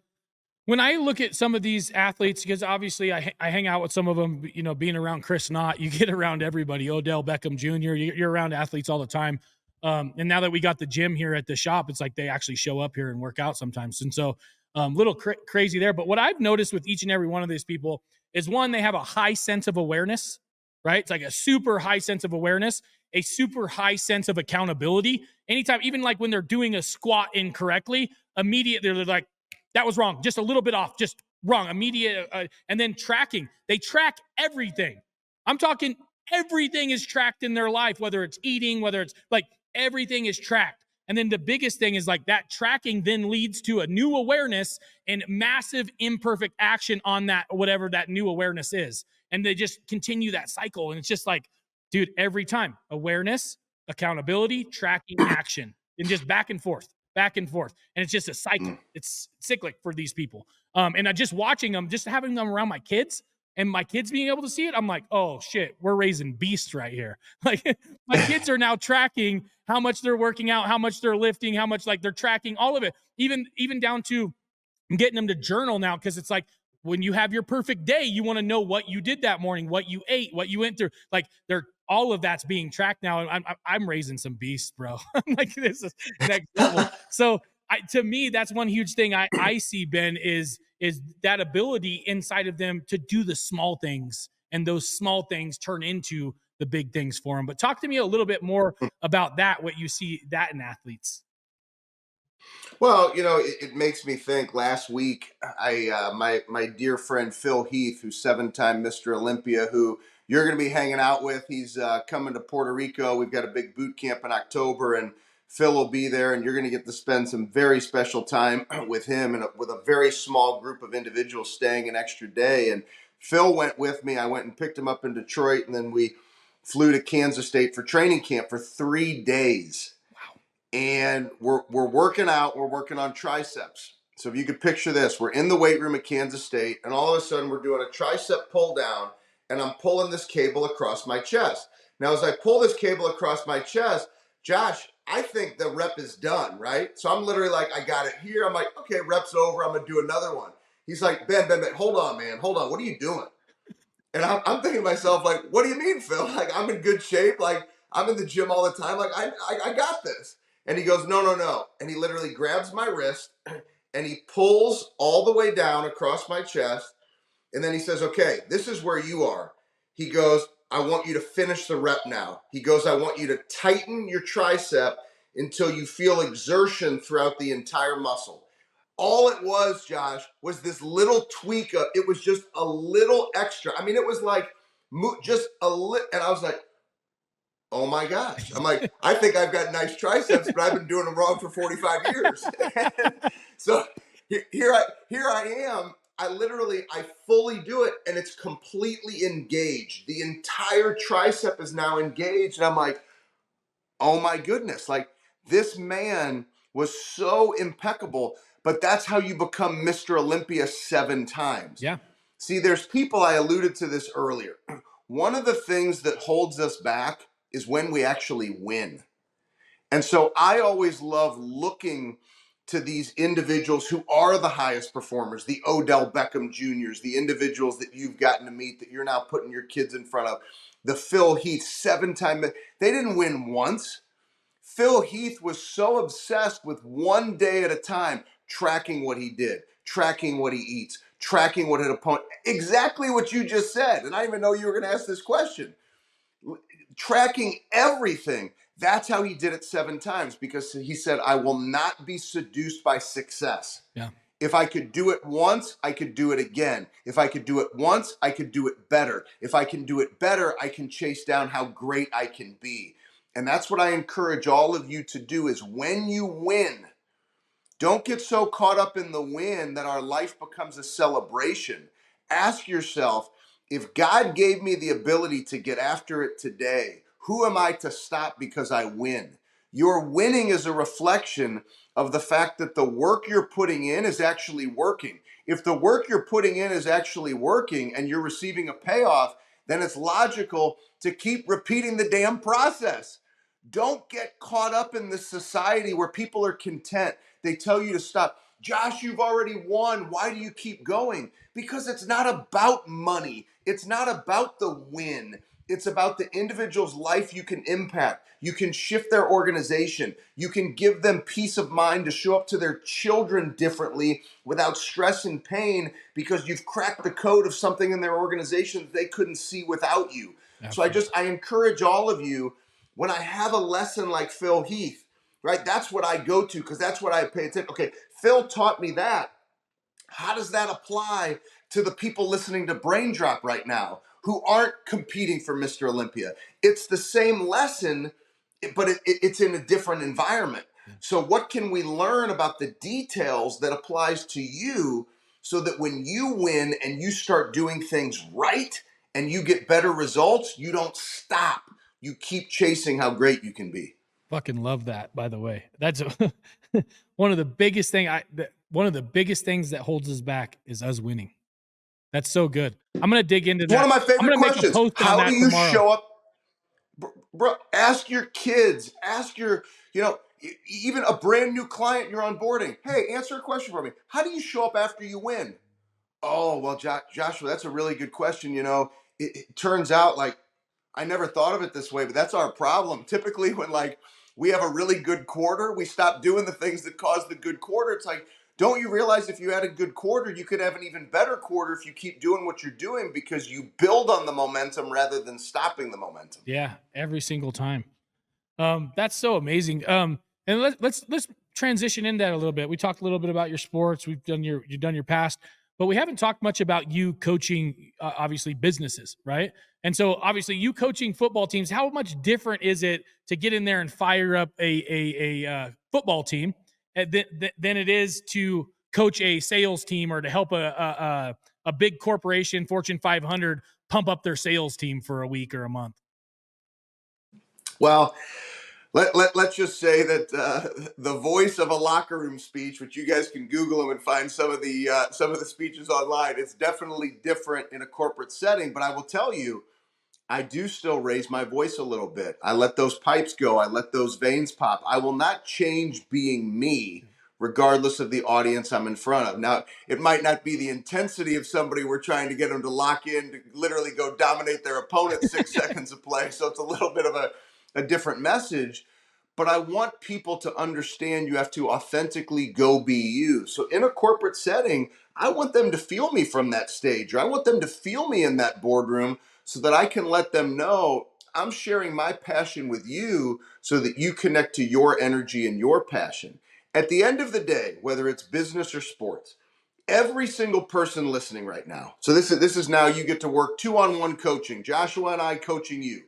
S2: When I look at some of these athletes, because obviously I hang out with some of them, you know, being around Chris Knott, you get around everybody, Odell Beckham Jr., you're around athletes all the time. And now that we got the gym here at the shop, it's like they actually show up here and work out sometimes. And so little crazy there. But what I've noticed with each and every one of these people is, one, they have a high sense of awareness, right? It's like a super high sense of awareness, a super high sense of accountability. Anytime, even like when they're doing a squat incorrectly, immediately they're like, that was wrong. Just a little bit off. Just wrong. Immediate, and then tracking. They track everything. I'm talking everything is tracked in their life, whether it's eating, whether it's like everything is tracked. And then the biggest thing is like that tracking then leads to a new awareness and massive imperfect action on that, whatever that new awareness is. And they just continue that cycle. And it's just like, dude, every time awareness, accountability, tracking, action, and just back and forth, back and forth. And it's just a cycle. It's cyclic for these people. And I just watching them, just having them around my kids and my kids being able to see it, I'm like, oh shit, we're raising beasts right here. Like my kids are now tracking how much they're working out, how much they're lifting, how much like they're tracking all of it, even down to getting them to journal now. Cause it's like, when you have your perfect day, you want to know what you did that morning, what you ate, what you went through. Like all of that's being tracked now. And I'm raising some beasts, bro. I'm like, this is next level. So to me, that's one huge thing I see, Ben, is that ability inside of them to do the small things, and those small things turn into the big things for them. But talk to me a little bit more about that, what you see that in athletes.
S3: Well, it makes me think. Last week, my dear friend Phil Heath, who's 7-time Mr. Olympia, who you're going to be hanging out with. He's coming to Puerto Rico. We've got a big boot camp in October, and Phil will be there, and you're going to get to spend some very special time with him and with a very small group of individuals staying an extra day. And Phil went with me. I went and picked him up in Detroit, and then we flew to Kansas State for training camp for 3 days. And we're working out. We're working on triceps. So if you could picture this, we're in the weight room at Kansas State, and all of a sudden we're doing a tricep pull down, and I'm pulling this cable across my chest. Now, as I pull this cable across my chest, Josh, I think the rep is done, right? So I'm literally like, I got it here. I'm like, okay, rep's over. I'm going to do another one. He's like, Ben, hold on, man. Hold on. What are you doing? And I'm thinking to myself, like, what do you mean, Phil? Like, I'm in good shape. Like, I'm in the gym all the time. Like, I got this. And he goes, no. And he literally grabs my wrist and he pulls all the way down across my chest. And then he says, okay, this is where you are. He goes, I want you to finish the rep now. He goes, I want you to tighten your tricep until you feel exertion throughout the entire muscle. All it was, Josh, was this little tweak. It was just a little extra. I mean, it was like just a little. And I was like, oh my gosh. I'm like, I think I've got nice triceps, but I've been doing them wrong for 45 years. So here I am. I fully do it, and it's completely engaged. The entire tricep is now engaged. And I'm like, oh my goodness. Like, this man was so impeccable, but that's how you become Mr. Olympia 7 times.
S2: Yeah.
S3: See, there's people, I alluded to this earlier. One of the things that holds us back is when we actually win. And so I always love looking to these individuals who are the highest performers, the Odell Beckham Juniors, the individuals that you've gotten to meet that you're now putting your kids in front of, the Phil Heath, 7-time. They didn't win once. Phil Heath was so obsessed with one day at a time, tracking what he did, tracking what he eats, tracking what his opponent, exactly what you just said. And I didn't even know you were going to ask this question. Tracking everything. That's how he did it 7 times, because he said, I will not be seduced by success.
S2: Yeah.
S3: If I could do it once, I could do it again. If I could do it once, I could do it better. If I can do it better, I can chase down how great I can be. And that's what I encourage all of you to do, is when you win, don't get so caught up in the win that our life becomes a celebration. Ask yourself, if God gave me the ability to get after it today, who am I to stop because I win? Your winning is a reflection of the fact that the work you're putting in is actually working. If the work you're putting in is actually working and you're receiving a payoff, then it's logical to keep repeating the damn process. Don't get caught up in this society where people are content. They tell you to stop. Josh, you've already won. Why do you keep going? Because it's not about money. It's not about the win. It's about the individual's life you can impact. You can shift their organization. You can give them peace of mind to show up to their children differently without stress and pain, because you've cracked the code of something in their organization that they couldn't see without you. Absolutely. So I encourage all of you, when I have a lesson like Phil Heath, right, that's what I go to, because that's what I pay attention. Okay, Phil taught me that. How does that apply to the people listening to Brain Drop right now who aren't competing for Mr. Olympia? It's the same lesson, but it's in a different environment. So what can we learn about the details that applies to you so that when you win and you start doing things right and you get better results, you don't stop. You keep chasing how great you can be.
S2: Fucking love that, by the way. That's one of the biggest things that holds us back is us winning. That's so good. I'm gonna dig into that.
S3: One of my
S2: I'm
S3: favorite
S2: gonna make a
S3: questions.
S2: post on
S3: How
S2: that
S3: do you
S2: tomorrow.
S3: show up? Bro, ask your kids, ask your, even a brand new client you're onboarding. Hey, answer a question for me. How do you show up after you win? Oh, well, Joshua, that's a really good question. It turns out like I never thought of it this way, but that's our problem. Typically, when like we have a really good quarter, we stop doing the things that cause the good quarter. It's like, don't you realize if you had a good quarter, you could have an even better quarter if you keep doing what you're doing because you build on the momentum rather than stopping the momentum.
S2: Yeah, every single time. That's so amazing. And let's transition in that a little bit. We talked a little bit about your sports. You've done your past, but we haven't talked much about you coaching, obviously businesses, right? And so obviously you coaching football teams. How much different is it to get in there and fire up a football team than it is to coach a sales team or to help a big corporation, Fortune 500, pump up their sales team for a week or a month?
S3: Well, let's just say that the voice of a locker room speech, which you guys can Google them and find some of the speeches online, it's definitely different in a corporate setting. But I will tell you, I do still raise my voice a little bit. I let those pipes go. I let those veins pop. I will not change being me, regardless of the audience I'm in front of. Now, it might not be the intensity of somebody we're trying to get them to lock in to literally go dominate their opponent 6 seconds of play. So it's a little bit of a different message. But I want people to understand you have to authentically go be you. So in a corporate setting, I want them to feel me from that stage, or I want them to feel me in that boardroom so that I can let them know I'm sharing my passion with you so that you connect to your energy and your passion. At the end of the day, whether it's business or sports, every single person listening right now, so this is now you get to work 2-on-1 coaching, Joshua and I coaching you.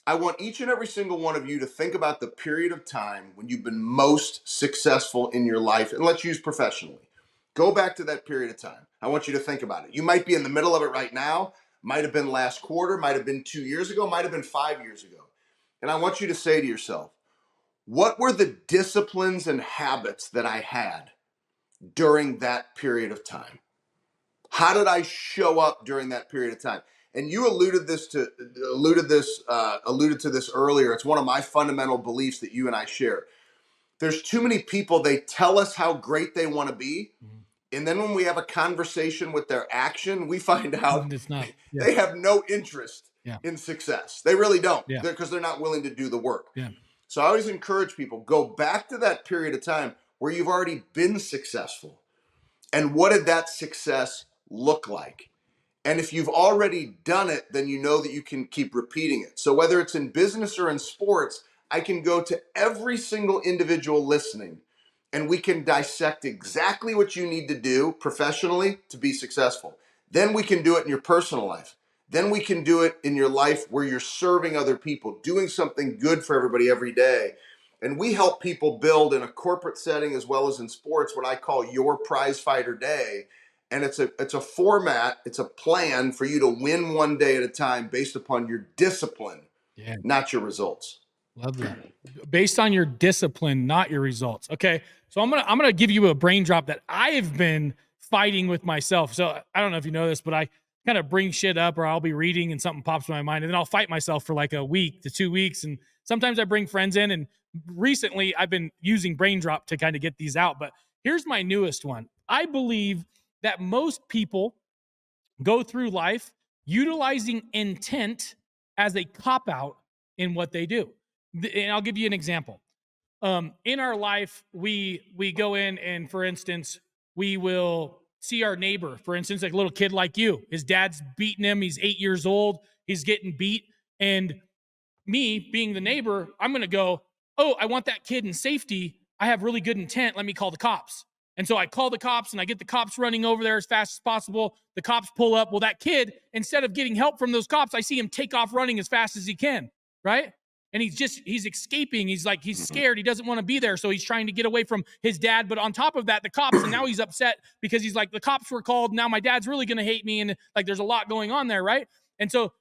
S3: I want each and every single one of you to think about the period of time when you've been most successful in your life, and let's use professionally. Go back to that period of time. I want you to think about it. You might be in the middle of it right now, might have been last quarter, might have been 2 years ago, might have been 5 years ago. And I want you to say to yourself, what were the disciplines and habits that I had during that period of time? How did I show up during that period of time? And you alluded to this earlier. It's one of my fundamental beliefs that you and I share. There's too many people, they tell us how great they want to be. And then when we have a conversation with their action, we find out
S2: It's not. Yeah.
S3: they have no interest in success. They really don't, because they're not willing to do the work.
S2: Yeah.
S3: So I always encourage people, go back to that period of time where you've already been successful. And what did that success look like? And if you've already done it, then you know that you can keep repeating it. So whether it's in business or in sports, I can go to every single individual listening and we can dissect exactly what you need to do professionally to be successful. Then we can do it in your personal life. Then we can do it in your life where you're serving other people, doing something good for everybody every day. And we help people build in a corporate setting as well as in sports what I call your prize fighter day. And it's a format, it's a plan for you to win one day at a time based upon your discipline, not your results.
S2: Love that. Based on your discipline, not your results. Okay. So I'm gonna give you a brain drop that I have been fighting with myself. So I don't know if you know this, but I kind of bring shit up or I'll be reading and something pops in my mind and then I'll fight myself for like a week to 2 weeks. And sometimes I bring friends in, and recently I've been using brain drop to kind of get these out. But here's my newest one. I believe that most people go through life utilizing intent as a cop-out in what they do. And I'll give you an example. In our life, we go in and, for instance, we will see our neighbor, for instance, like a little kid like you. His dad's beating him. He's 8 years old. He's getting beat. And me, being the neighbor, I'm going to go, oh, I want that kid in safety. I have really good intent. Let me call the cops. And so I call the cops and I get the cops running over there as fast as possible. The cops pull up. Well, that kid, instead of getting help from those cops, I see him take off running as fast as he can, right? And he's escaping. He's scared. He doesn't want to be there. So he's trying to get away from his dad. But on top of that, the cops, and now he's upset because he's like, the cops were called. Now my dad's really going to hate me. And like, there's a lot going on there, right? And so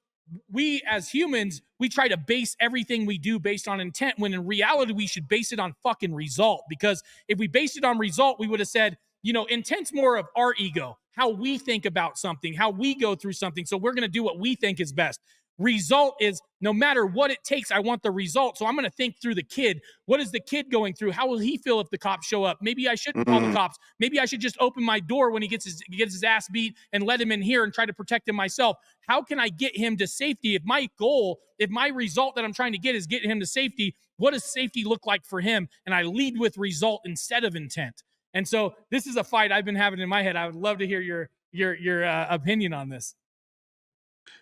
S2: we as humans, we try to base everything we do based on intent, when in reality, we should base it on fucking result. Because if we based it on result, we would have said, intent's more of our ego, how we think about something, how we go through something. So we're going to do what we think is best. Result is, no matter what it takes, I want the result. So I'm going to think through the kid. What is the kid going through? How will he feel if the cops show up? Maybe I shouldn't call the cops. Maybe I should just open my door when he gets his ass beat and let him in here and try to protect him myself. How can I get him to safety? If my goal, if my result that I'm trying to get is getting him to safety, what does safety look like for him? And I lead with result instead of intent. And so this is a fight I've been having in my head. I would love to hear your opinion on this.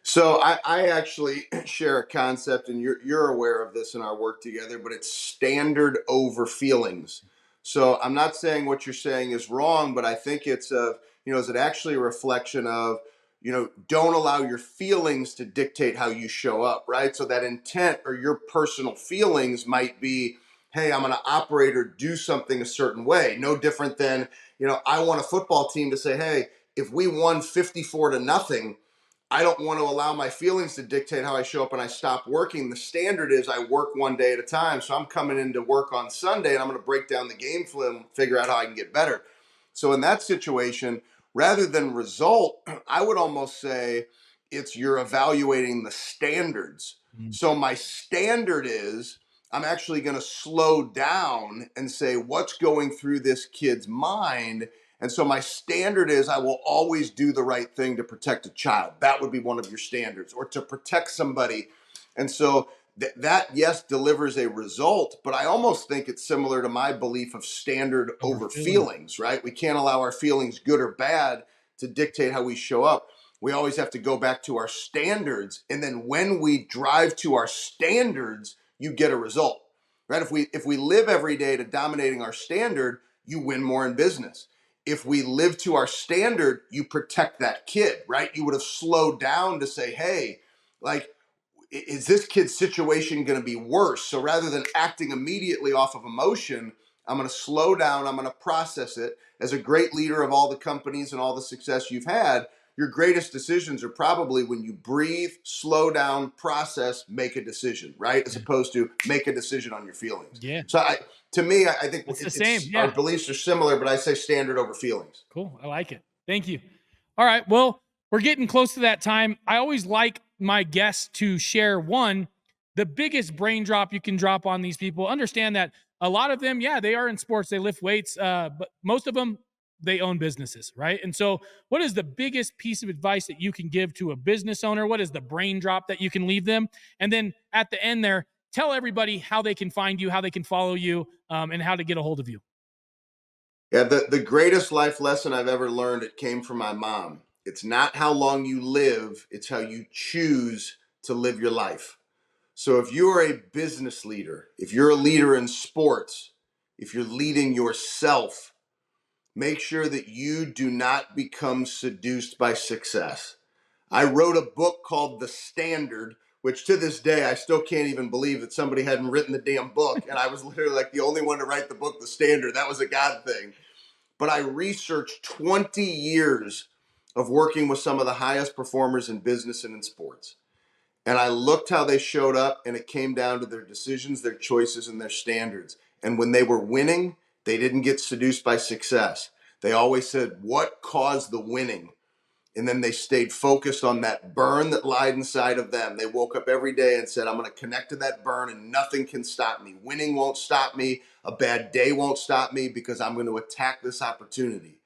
S3: So I actually share a concept, and you're aware of this in our work together, but it's standard over feelings. So I'm not saying what you're saying is wrong, but I think it's is it actually a reflection of, don't allow your feelings to dictate how you show up, right? So that intent or your personal feelings might be, hey, I'm going to operate or do something a certain way. No different than, I want a football team to say, hey, if we won 54-0, I don't want to allow my feelings to dictate how I show up and I stop working. The standard is I work one day at a time. So I'm coming into work on Sunday and I'm going to break down the game film, figure out how I can get better. So in that situation, rather than result, I would almost say you're evaluating the standards. So my standard is I'm actually going to slow down and say, what's going through this kid's mind? And so my standard is I will always do the right thing to protect a child. That would be one of your standards, or to protect somebody. And so that, yes, delivers a result, but I almost think it's similar to my belief of standard over feelings, right? We can't allow our feelings, good or bad, to dictate how we show up. We always have to go back to our standards. And then when we drive to our standards, you get a result, right? If we live every day to dominating our standard, you win more in business. If we live to our standard, you protect that kid, right? You would have slowed down to say, hey, like, is this kid's situation going to be worse? So rather than acting immediately off of emotion, I'm going to slow down. I'm going to process it. As a great leader of all the companies and all the success you've had, your greatest decisions are probably when you breathe, slow down, process, make a decision, right? As opposed to make a decision on your feelings.
S2: Yeah.
S3: So to me, I think
S2: it's the same. Yeah.
S3: Our beliefs are similar, but I say standard over feelings.
S2: Cool. I like it. Thank you. All right. Well, we're getting close to that time. I always like my guests to share the biggest brain drop you can drop on these people. Understand that a lot of them, they are in sports. They lift weights, but most of them, they own businesses, right? And so what is the biggest piece of advice that you can give to a business owner? What is the brain drop that you can leave them? And then at the end there, tell everybody how they can find you, how they can follow you, and how to get a hold of you.
S3: Yeah, the greatest life lesson I've ever learned, it came from my mom. It's not how long you live, it's how you choose to live your life. So if you are a business leader, if you're a leader in sports, if you're leading yourself, make sure that you do not become seduced by success. I wrote a book called The Standard, which to this day, I still can't even believe that somebody hadn't written the damn book. And I was literally like the only one to write the book, The Standard. That was a God thing. But I researched 20 years of working with some of the highest performers in business and in sports. And I looked how they showed up, and it came down to their decisions, their choices, and their standards. And when they were winning, they didn't get seduced by success. They always said, what caused the winning? And then they stayed focused on that burn that lied inside of them. They woke up every day and said, I'm going to connect to that burn and nothing can stop me. Winning won't stop me. A bad day won't stop me because I'm going to attack this opportunity.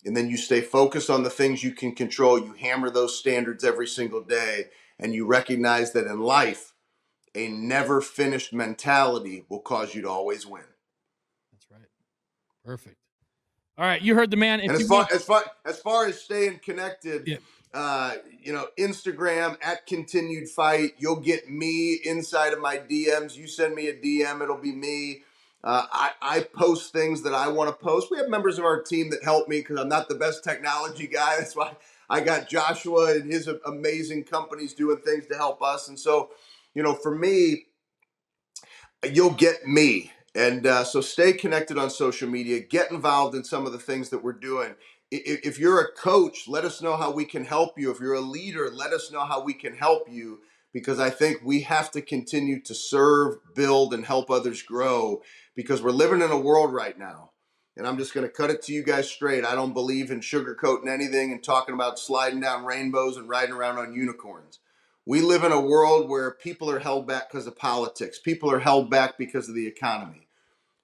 S3: And then you stay focused on the things you can control. You hammer those standards every single day. And you recognize that in life, a never finished mentality will cause you to always win.
S2: That's right. Perfect. All right, you heard the man.
S3: And as far as staying connected, Instagram @continued fight. You'll get me inside of my DMs. You send me a DM, it'll be me. I post things that I want to post. We have members of our team that help me because I'm not the best technology guy. That's why I got Joshua and his amazing companies doing things to help us. And so, for me, you'll get me. And so stay connected on social media, get involved in some of the things that we're doing. If you're a coach, let us know how we can help you. If you're a leader, let us know how we can help you, because I think we have to continue to serve, build, and help others grow, because we're living in a world right now. And I'm just going to cut it to you guys straight. I don't believe in sugarcoating anything and talking about sliding down rainbows and riding around on unicorns. We live in a world where people are held back because of politics. People are held back because of the economy.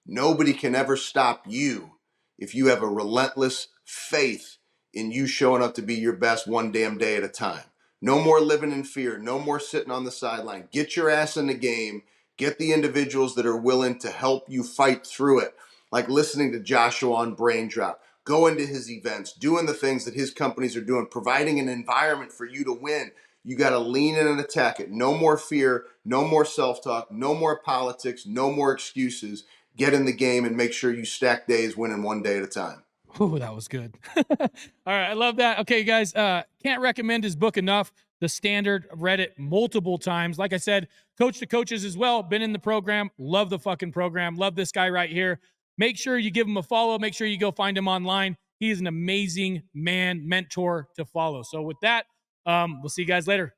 S3: Nobody can ever stop you if you have a relentless faith in you showing up to be your best one damn day at a time. No more living in fear. No more sitting on the sideline. Get your ass in the game. Get the individuals that are willing to help you fight through it, like listening to Joshua on Brain Drop, going to his events, doing the things that his companies are doing, providing an environment for you to win. You got to lean in and attack it. No more fear, no more self-talk, no more politics, no more excuses. Get in the game and make sure you stack days, winning one day at a time.
S2: Oh, that was good. All right, I love that. Okay, guys, can't recommend his book enough. The Standard, read it multiple times. Like I said, coach to coaches as well. Been in the program. Love the fucking program. Love this guy right here. Make sure you give him a follow. Make sure you go find him online. He is an amazing man, mentor to follow. So with that, we'll see you guys later.